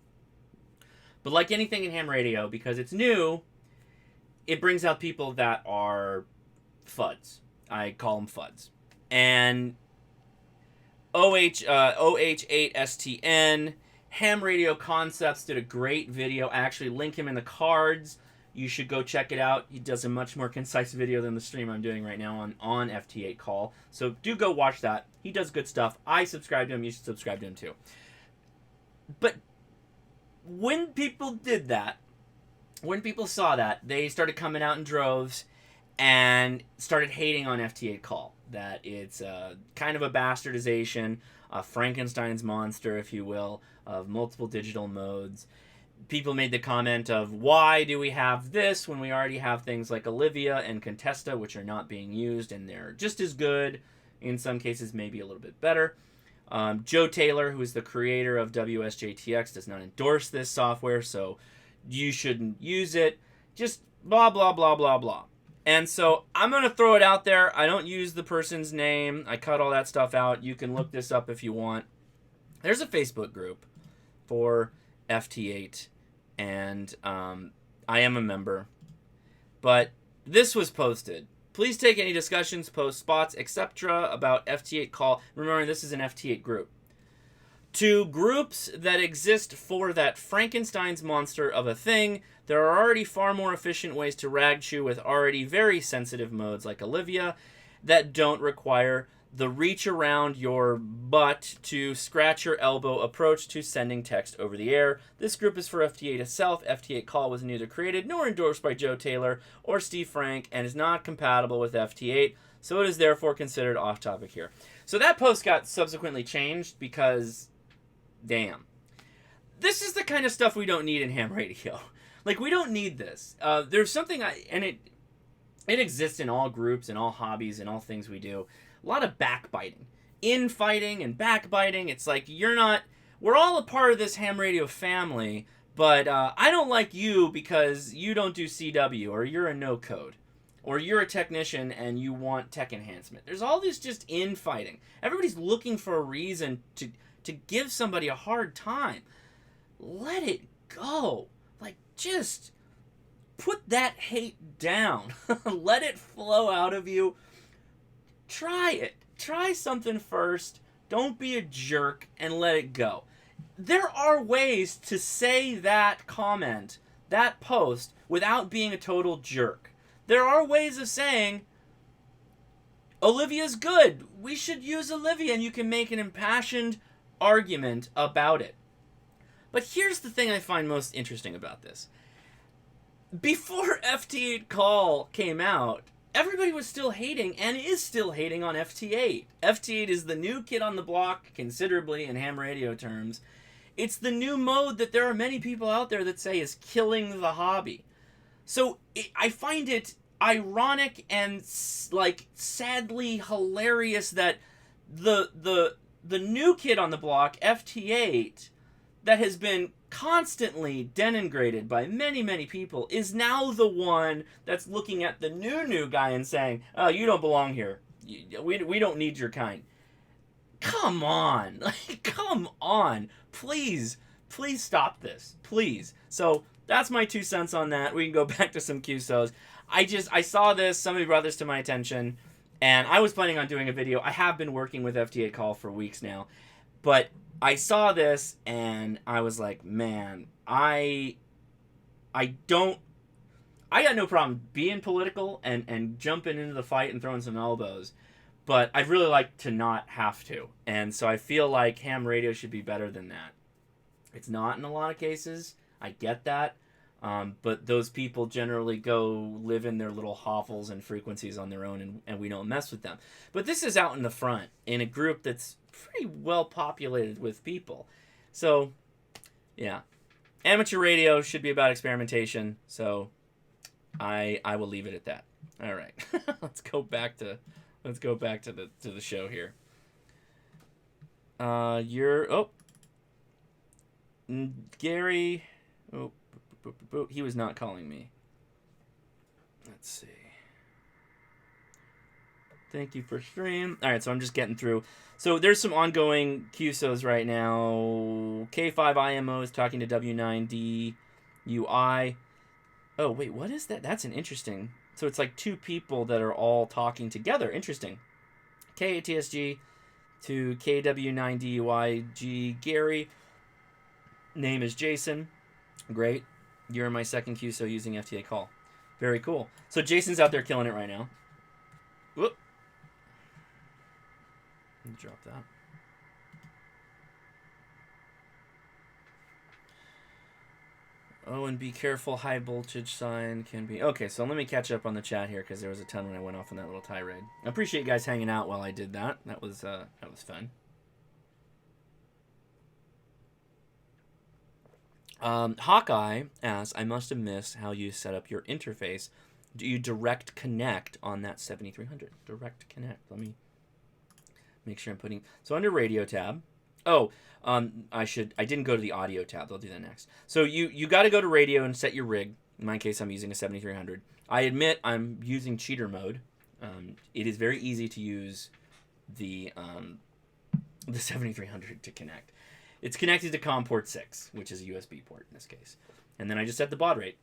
Speaker 1: But like anything in ham radio, because it's new, it brings out people that are FUDs. I call them FUDs. And OH8STN, Ham Radio Concepts did a great video. I actually link him in the cards. You should go check it out. He does a much more concise video than the stream I'm doing right now on FT8 Call. So do go watch that. He does good stuff. I subscribe to him. You should subscribe to him too. But when people did that, when people saw that, they started coming out in droves and started hating on FT8 Call. That it's kind of a bastardization, a Frankenstein's monster, if you will, of multiple digital modes. People made the comment of, why do we have this when we already have things like Olivia and Contesta, which are not being used, and they're just as good, in some cases maybe a little bit better. Joe Taylor, who is the creator of WSJT-X, does not endorse this software, so you shouldn't use it. Just blah, blah, blah, blah, blah. And so I'm going to throw it out there. I don't use the person's name. I cut all that stuff out. You can look this up if you want. There's a Facebook group for FT8, and I am a member. But this was posted. Please take any discussions, post spots, etc. about FT8 Call. Remember, this is an FT8 group. To groups that exist for that Frankenstein's monster of a thing, there are already far more efficient ways to rag chew with already very sensitive modes like Olivia that don't require the reach around your butt to scratch your elbow approach to sending text over the air. This group is for FT8 itself. FT8 Call was neither created nor endorsed by Joe Taylor or Steve Frank and is not compatible with FT8, so it is therefore considered off topic here. So that post got subsequently changed because, damn. This is the kind of stuff we don't need in ham radio. Like, we don't need this. There's something, it exists in all groups and all hobbies and all things we do. A lot of backbiting. Infighting and backbiting. It's like, we're all a part of this ham radio family, but I don't like you because you don't do CW, or you're a no code, or you're a technician and you want tech enhancement. There's all this just infighting. Everybody's looking for a reason to give somebody a hard time. Let it go. Like, just put that hate down. Let it flow out of you. Try it. Try something first. Don't be a jerk and let it go. There are ways to say that comment, that post, without being a total jerk. There are ways of saying, Olivia's good. We should use Olivia, and you can make an impassioned argument about it. But here's the thing I find most interesting about this. Before FT8 Call came out, everybody was still hating, and is still hating, on FT8. FT8 is the new kid on the block, considerably in ham radio terms. It's the new mode that there are many people out there that say is killing the hobby. So I find it ironic and, like, sadly hilarious that the new kid on the block, FT8, that has been constantly denigrated by many, many people, is now the one that's looking at the new guy and saying, oh, you don't belong here. We don't need your kind. Come on. Like, come on. Please stop this. Please. So that's my 2 cents on that. We can go back to some QSOs. I saw this. Somebody brought this to my attention, and I was planning on doing a video. I have been working with FT8 Call for weeks now, but I saw this and I was like, man, I got no problem being political and jumping into the fight and throwing some elbows, but I'd really like to not have to. And so I feel like ham radio should be better than that. It's not in a lot of cases. I get that. But those people generally go live in their little hovels and frequencies on their own, and we don't mess with them. But this is out in the front in a group that's pretty well populated with people. So, yeah. Amateur radio should be about experimentation, so I will leave it at that. All right. Let's go back to the show here. Gary, he was not calling me. Let's see. Thank you for stream. All right, so I'm just getting through. So there's some ongoing QSOs right now. K5IMO is talking to W9DUI. Oh, wait, what is that? That's an interesting... So it's like 2 people that are all talking together. Interesting. K8TSG to KW9DUIG. Gary. Name is Jason. Great. You're my second QSO using FT8 Call. Very cool. So Jason's out there killing it right now. Whoop. Drop that. Oh, and be careful, high voltage sign can be... Okay, so let me catch up on the chat here, because there was a ton when I went off on that little tirade. I appreciate you guys hanging out while I did that. That was fun. Hawkeye asks, I must have missed how you set up your interface. Do you direct connect on that 7300? Direct connect. Let me make sure I'm putting... So under radio tab. Oh, I didn't go to the audio tab. I'll do that next. So you got to go to radio and set your rig. In my case, I'm using a 7300. I admit I'm using cheater mode. It is very easy to use the 7300 to connect. It's connected to COM port 6, which is a USB port in this case. And then I just set the baud rate.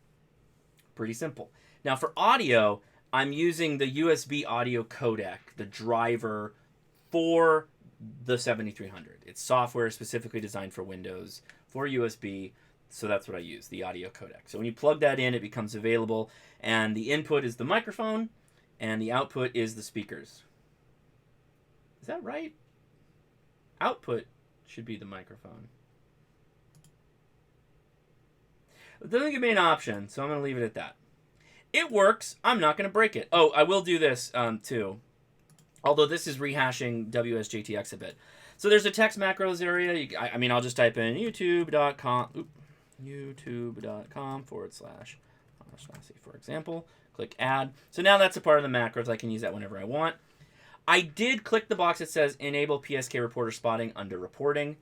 Speaker 1: Pretty simple. Now for audio, I'm using the USB audio codec, the driver for the 7300. It's software specifically designed for Windows, for USB, so that's what I use, the audio codec. So when you plug that in, it becomes available, and the input is the microphone, and the output is the speakers. Is that right? Output should be the microphone. It doesn't give me an option, so I'm going to leave it at that. It works. I'm not going to break it. Oh, I will do this too. Although this is rehashing WSJT-X a bit. So there's a text macros area. I mean, I'll just type in youtube.com, youtube.com / for example. Click add. So now that's a part of the macros. I can use that whenever I want. I did click the box that says enable PSK reporter spotting under reporting.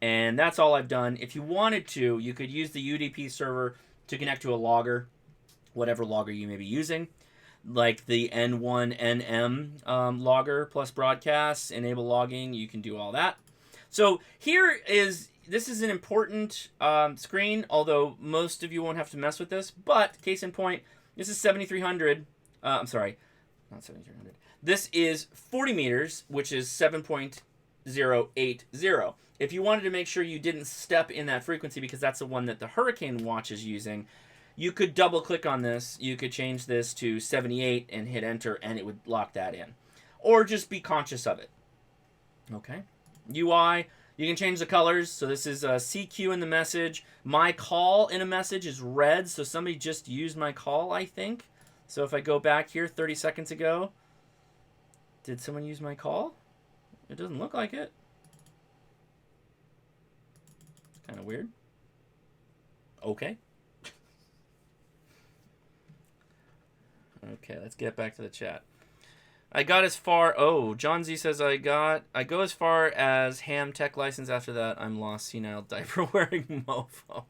Speaker 1: And that's all I've done. If you wanted to, you could use the UDP server to connect to a logger, whatever logger you may be using, like the N1NM logger plus broadcasts, enable logging. You can do all that. So this is an important screen, although most of you won't have to mess with this. But case in point, this is 7300. I'm sorry, not 7300. This is 40 meters, which is 7.080. If you wanted to make sure you didn't step in that frequency, because that's the one that the Hurricane Watch is using, you could double click on this. You could change this to 78 and hit enter, and it would lock that in. Or just be conscious of it. Okay. UI, you can change the colors. So this is CQ in the message. My call in a message is red, so somebody just used my call, I think. So if I go back here 30 seconds ago, did someone use my call? It doesn't look like it. Kind of weird. Okay. Okay, let's get back to the chat. I got as far... Oh, John Z says I go as far as ham tech license. After that, I'm lost senile diaper wearing mofo.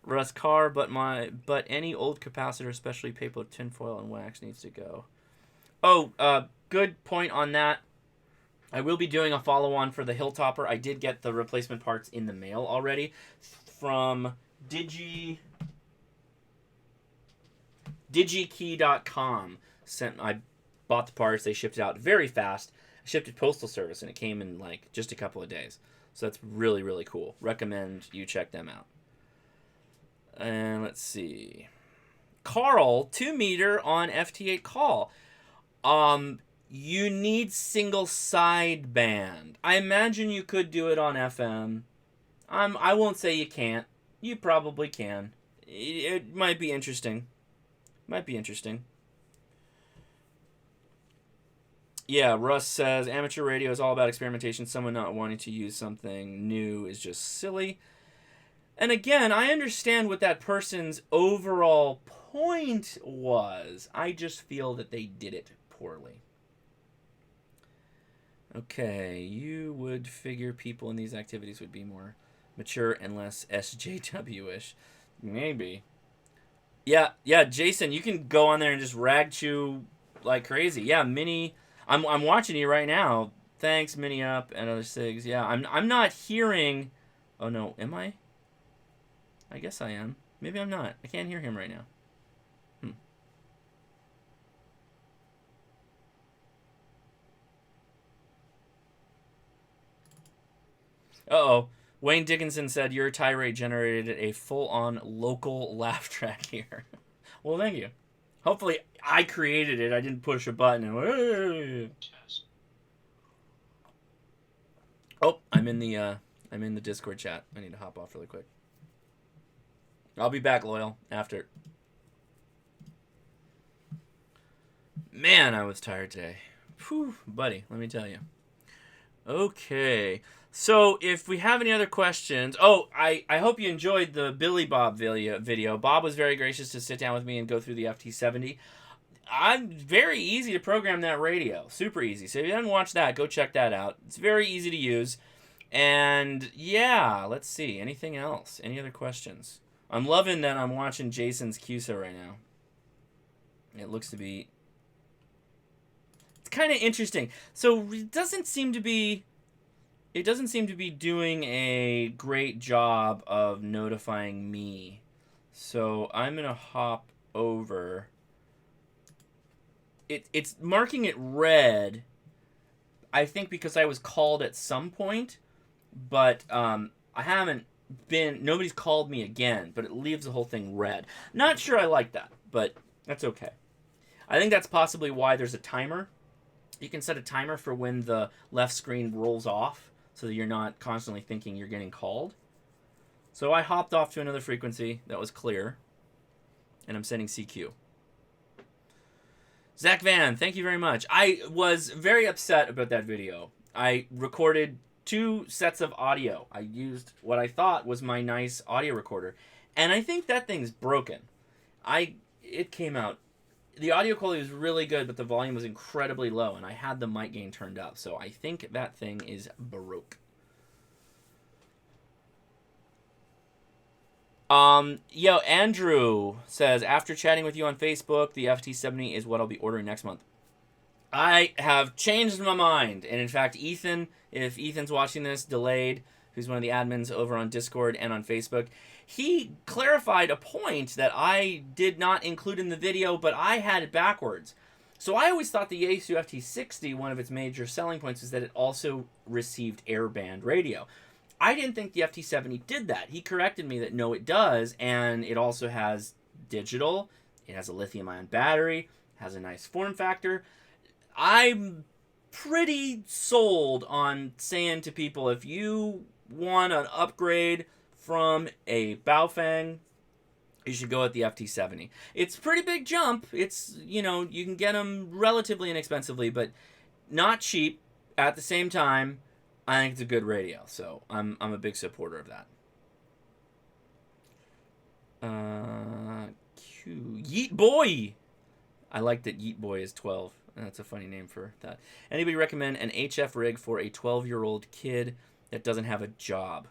Speaker 1: Russ Carr, but any old capacitor, especially paper, tinfoil, and wax, needs to go. Oh, good point on that. I will be doing a follow-on for the Hilltopper. I did get the replacement parts in the mail already from digikey.com. I bought the parts. They shipped it out very fast. I shipped it postal service, and it came in like just a couple of days. So that's really, really cool. Recommend you check them out. And let's see. Carl, 2 meter on FT8 Call. You need single sideband. I imagine you could do it on FM. I won't say you can't. You probably can. It might be interesting. Yeah, Russ says, amateur radio is all about experimentation. Someone not wanting to use something new is just silly. And again, I understand what that person's overall point was. I just feel that they did it poorly. Okay, you would figure people in these activities would be more mature and less SJW-ish. Maybe. Yeah, Jason, you can go on there and just rag chew like crazy. Yeah, Mini, I'm watching you right now. Thanks, Mini Up and other SIGs. Yeah, I'm not hearing... Oh, no, am I? I guess I am. Maybe I'm not. I can't hear him right now. Uh-oh. Wayne Dickinson said your tirade generated a full-on local laugh track here. Well, thank you. Hopefully I created it. I didn't push a button and... Oh, I'm in the Discord chat. I need to hop off really quick. I'll be back, Loyal, after. Man, I was tired today. Whew, buddy, let me tell you. Okay. So, if we have any other questions... Oh, I hope you enjoyed the Billy Bob video. Bob was very gracious to sit down with me and go through the FT70. I'm very easy to program that radio. Super easy. So, if you haven't watched that, go check that out. It's very easy to use. And, yeah, let's see. Anything else? Any other questions? I'm loving that I'm watching Jason's QSO right now. It looks to be... It's kind of interesting. So, it doesn't seem to be doing a great job of notifying me. So I'm going to hop over. It's marking it red, I think because I was called at some point, but I haven't been, nobody's called me again, but it leaves the whole thing red. Not sure I like that, but that's okay. I think that's possibly why there's a timer. You can set a timer for when the left screen rolls off so that you're not constantly thinking you're getting called. So I hopped off to another frequency that was clear, and I'm setting CQ. Zach Van, thank you very much. I was very upset about that video. I recorded 2 sets of audio. I used what I thought was my nice audio recorder, and I think that thing's broken. It came out. The audio quality was really good, but the volume was incredibly low, and I had the mic gain turned up, so I think that thing is broke. Andrew says, after chatting with you on Facebook, the FT70 is what I'll be ordering next month. I have changed my mind, and in fact, Ethan, if Ethan's watching this, Delayed, who's one of the admins over on Discord and on Facebook, he clarified a point that I did not include in the video, but I had it backwards. So I always thought the Yaesu FT60, one of its major selling points, is that it also received airband radio. I didn't think the FT70 did that. He corrected me that no, it does, and it also has digital, it has a lithium-ion battery, has a nice form factor. I'm pretty sold on saying to people, if you want an upgrade from a Baofeng, you should go with the FT70. It's a pretty big jump. It's, you know, you can get them relatively inexpensively, but not cheap. At the same time, I think it's a good radio, so I'm a big supporter of that. Yeet Boy! I like that Yeet Boy is 12. That's a funny name for that. Anybody recommend an HF rig for a 12-year-old kid that doesn't have a job?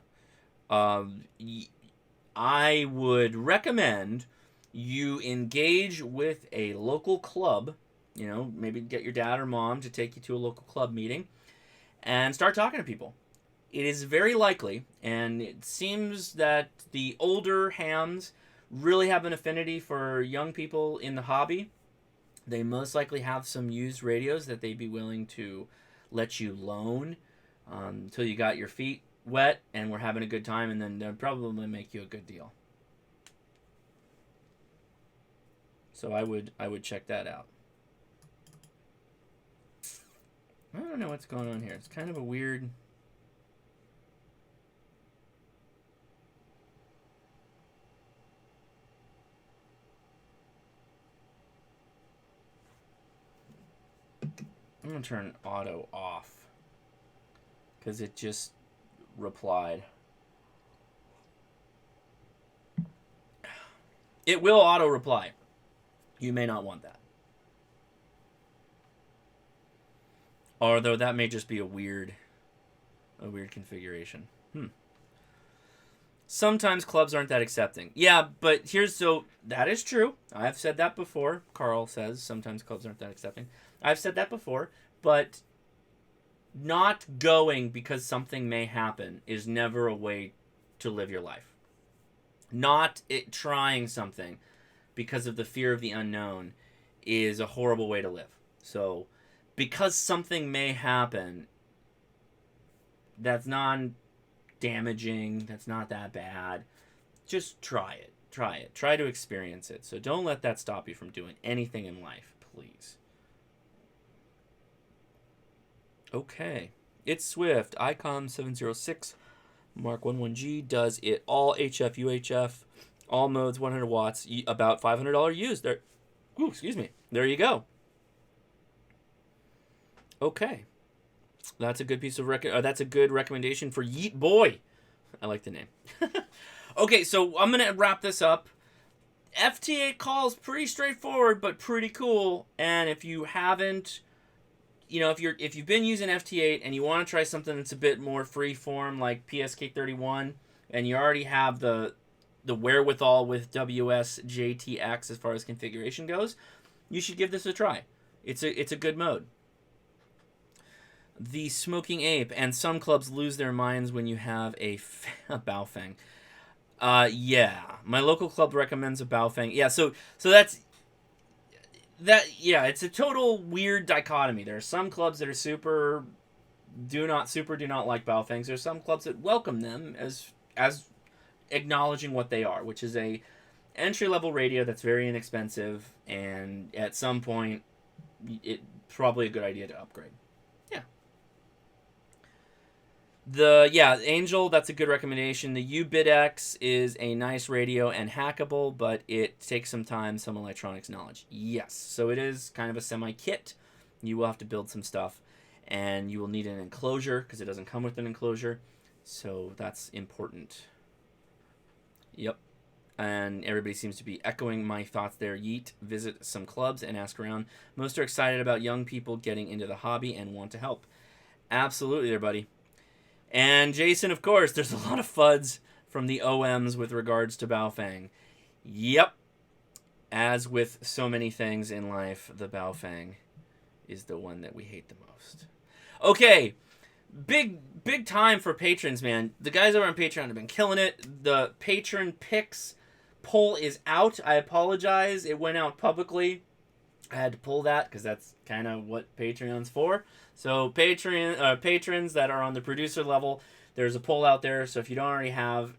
Speaker 1: I would recommend you engage with a local club. You know, maybe get your dad or mom to take you to a local club meeting and start talking to people. It is very likely, and it seems that the older hams really have an affinity for young people in the hobby. They most likely have some used radios that they'd be willing to let you loan until you got your feet wet and we're having a good time, and then they'll probably make you a good deal. So I would check that out. I don't know what's going on here. It's kind of a weird... I'm going to turn auto off because it just replied. It will auto reply. You may not want that. Although that may just be a weird configuration. Sometimes clubs aren't that accepting. Yeah, but so that is true. I've said that before. Carl says sometimes clubs aren't that accepting. I've said that before, but not going because something may happen is never a way to live your life. Not trying something because of the fear of the unknown is a horrible way to live. So, because something may happen, that's non-damaging, that's not that bad, just try it. Try to experience it. So don't let that stop you from doing anything in life, please. Okay. It's Swift. ICOM706 Mark 11G does it all. HF, UHF, all modes, 100 watts, about $500 used. There. Ooh, excuse me. There you go. Okay. That's a good piece of that's a good recommendation for Yeet Boy. I like the name. Okay, so I'm going to wrap this up. FT8 Call is pretty straightforward, but pretty cool. And if you haven't, if you've been using FT8 and you want to try something that's a bit more free form like PSK31, and you already have the wherewithal with WSJT-X as far as configuration goes, you should give this a try. It's a good mode. The Smoking Ape, and some clubs lose their minds when you have a Baofeng. Yeah, my local club recommends a Baofeng. Yeah, so that's it's a total weird dichotomy. There are some clubs that are do not like Baofengs. There's some clubs that welcome them as acknowledging what they are, which is a entry-level radio that's very inexpensive, and at some point probably a good idea to upgrade. Yeah. Angel, that's a good recommendation. The U-Bit-X is a nice radio and hackable, but it takes some time, some electronics knowledge. Yes, so it is kind of a semi-kit. You will have to build some stuff, and you will need an enclosure because it doesn't come with an enclosure, so that's important. Yep. And everybody seems to be echoing my thoughts there. Yeet, visit some clubs and ask around. Most are excited about young people getting into the hobby and want to help. Absolutely there, buddy. And Jason, of course, there's a lot of FUDs from the OMs with regards to Baofeng. Yep. As with so many things in life, the Baofeng is the one that we hate the most. Okay. Big time for patrons, man. The guys over on Patreon have been killing it. The patron picks poll is out. I apologize. It went out publicly. I had to pull that because that's kind of what Patreon's for. So patrons that are on the producer level, there's a poll out there. So if you don't already have,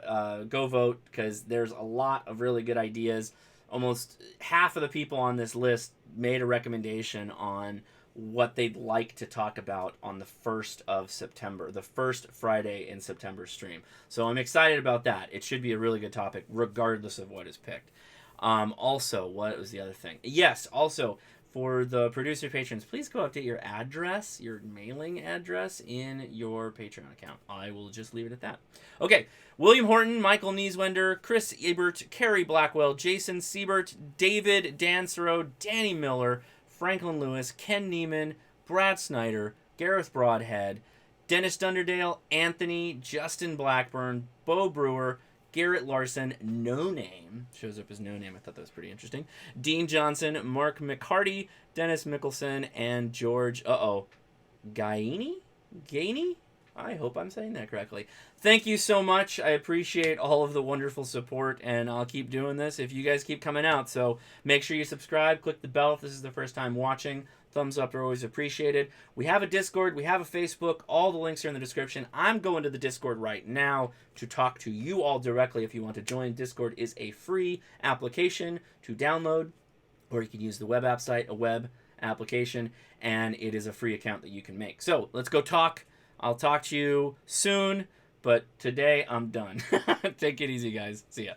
Speaker 1: go vote because there's a lot of really good ideas. Almost half of the people on this list made a recommendation on what they'd like to talk about on the 1st of September, the first Friday in September stream. So I'm excited about that. It should be a really good topic regardless of what is picked. Also, what was the other thing? Yes, also, for the producer patrons, please go update your address, your mailing address in your Patreon account. I will just leave it at that. Okay, William Horton, Michael Nieswender, Chris Ebert, Carrie Blackwell, Jason Siebert, David Dansero, Danny Miller, Franklin Lewis, Ken Neiman, Brad Snyder, Gareth Broadhead, Dennis Dunderdale, Anthony, Justin Blackburn, Bo Brewer, Garrett Larson, No Name, shows up as No Name, I thought that was pretty interesting, Dean Johnson, Mark McCarty, Dennis Mickelson, and George, Gaini? I hope I'm saying that correctly. Thank you so much. I appreciate all of the wonderful support, and I'll keep doing this if you guys keep coming out. So make sure you subscribe, click the bell if this is the first time watching. Thumbs up are always appreciated. We have a Discord, we have a Facebook. All the links are in the description. I'm going to the Discord right now to talk to you all directly if you want to join. Discord is a free application to download, or you can use the web app site, a web application, and it is a free account that you can make. So let's go talk. I'll talk to you soon, but today I'm done. Take it easy, guys. See ya.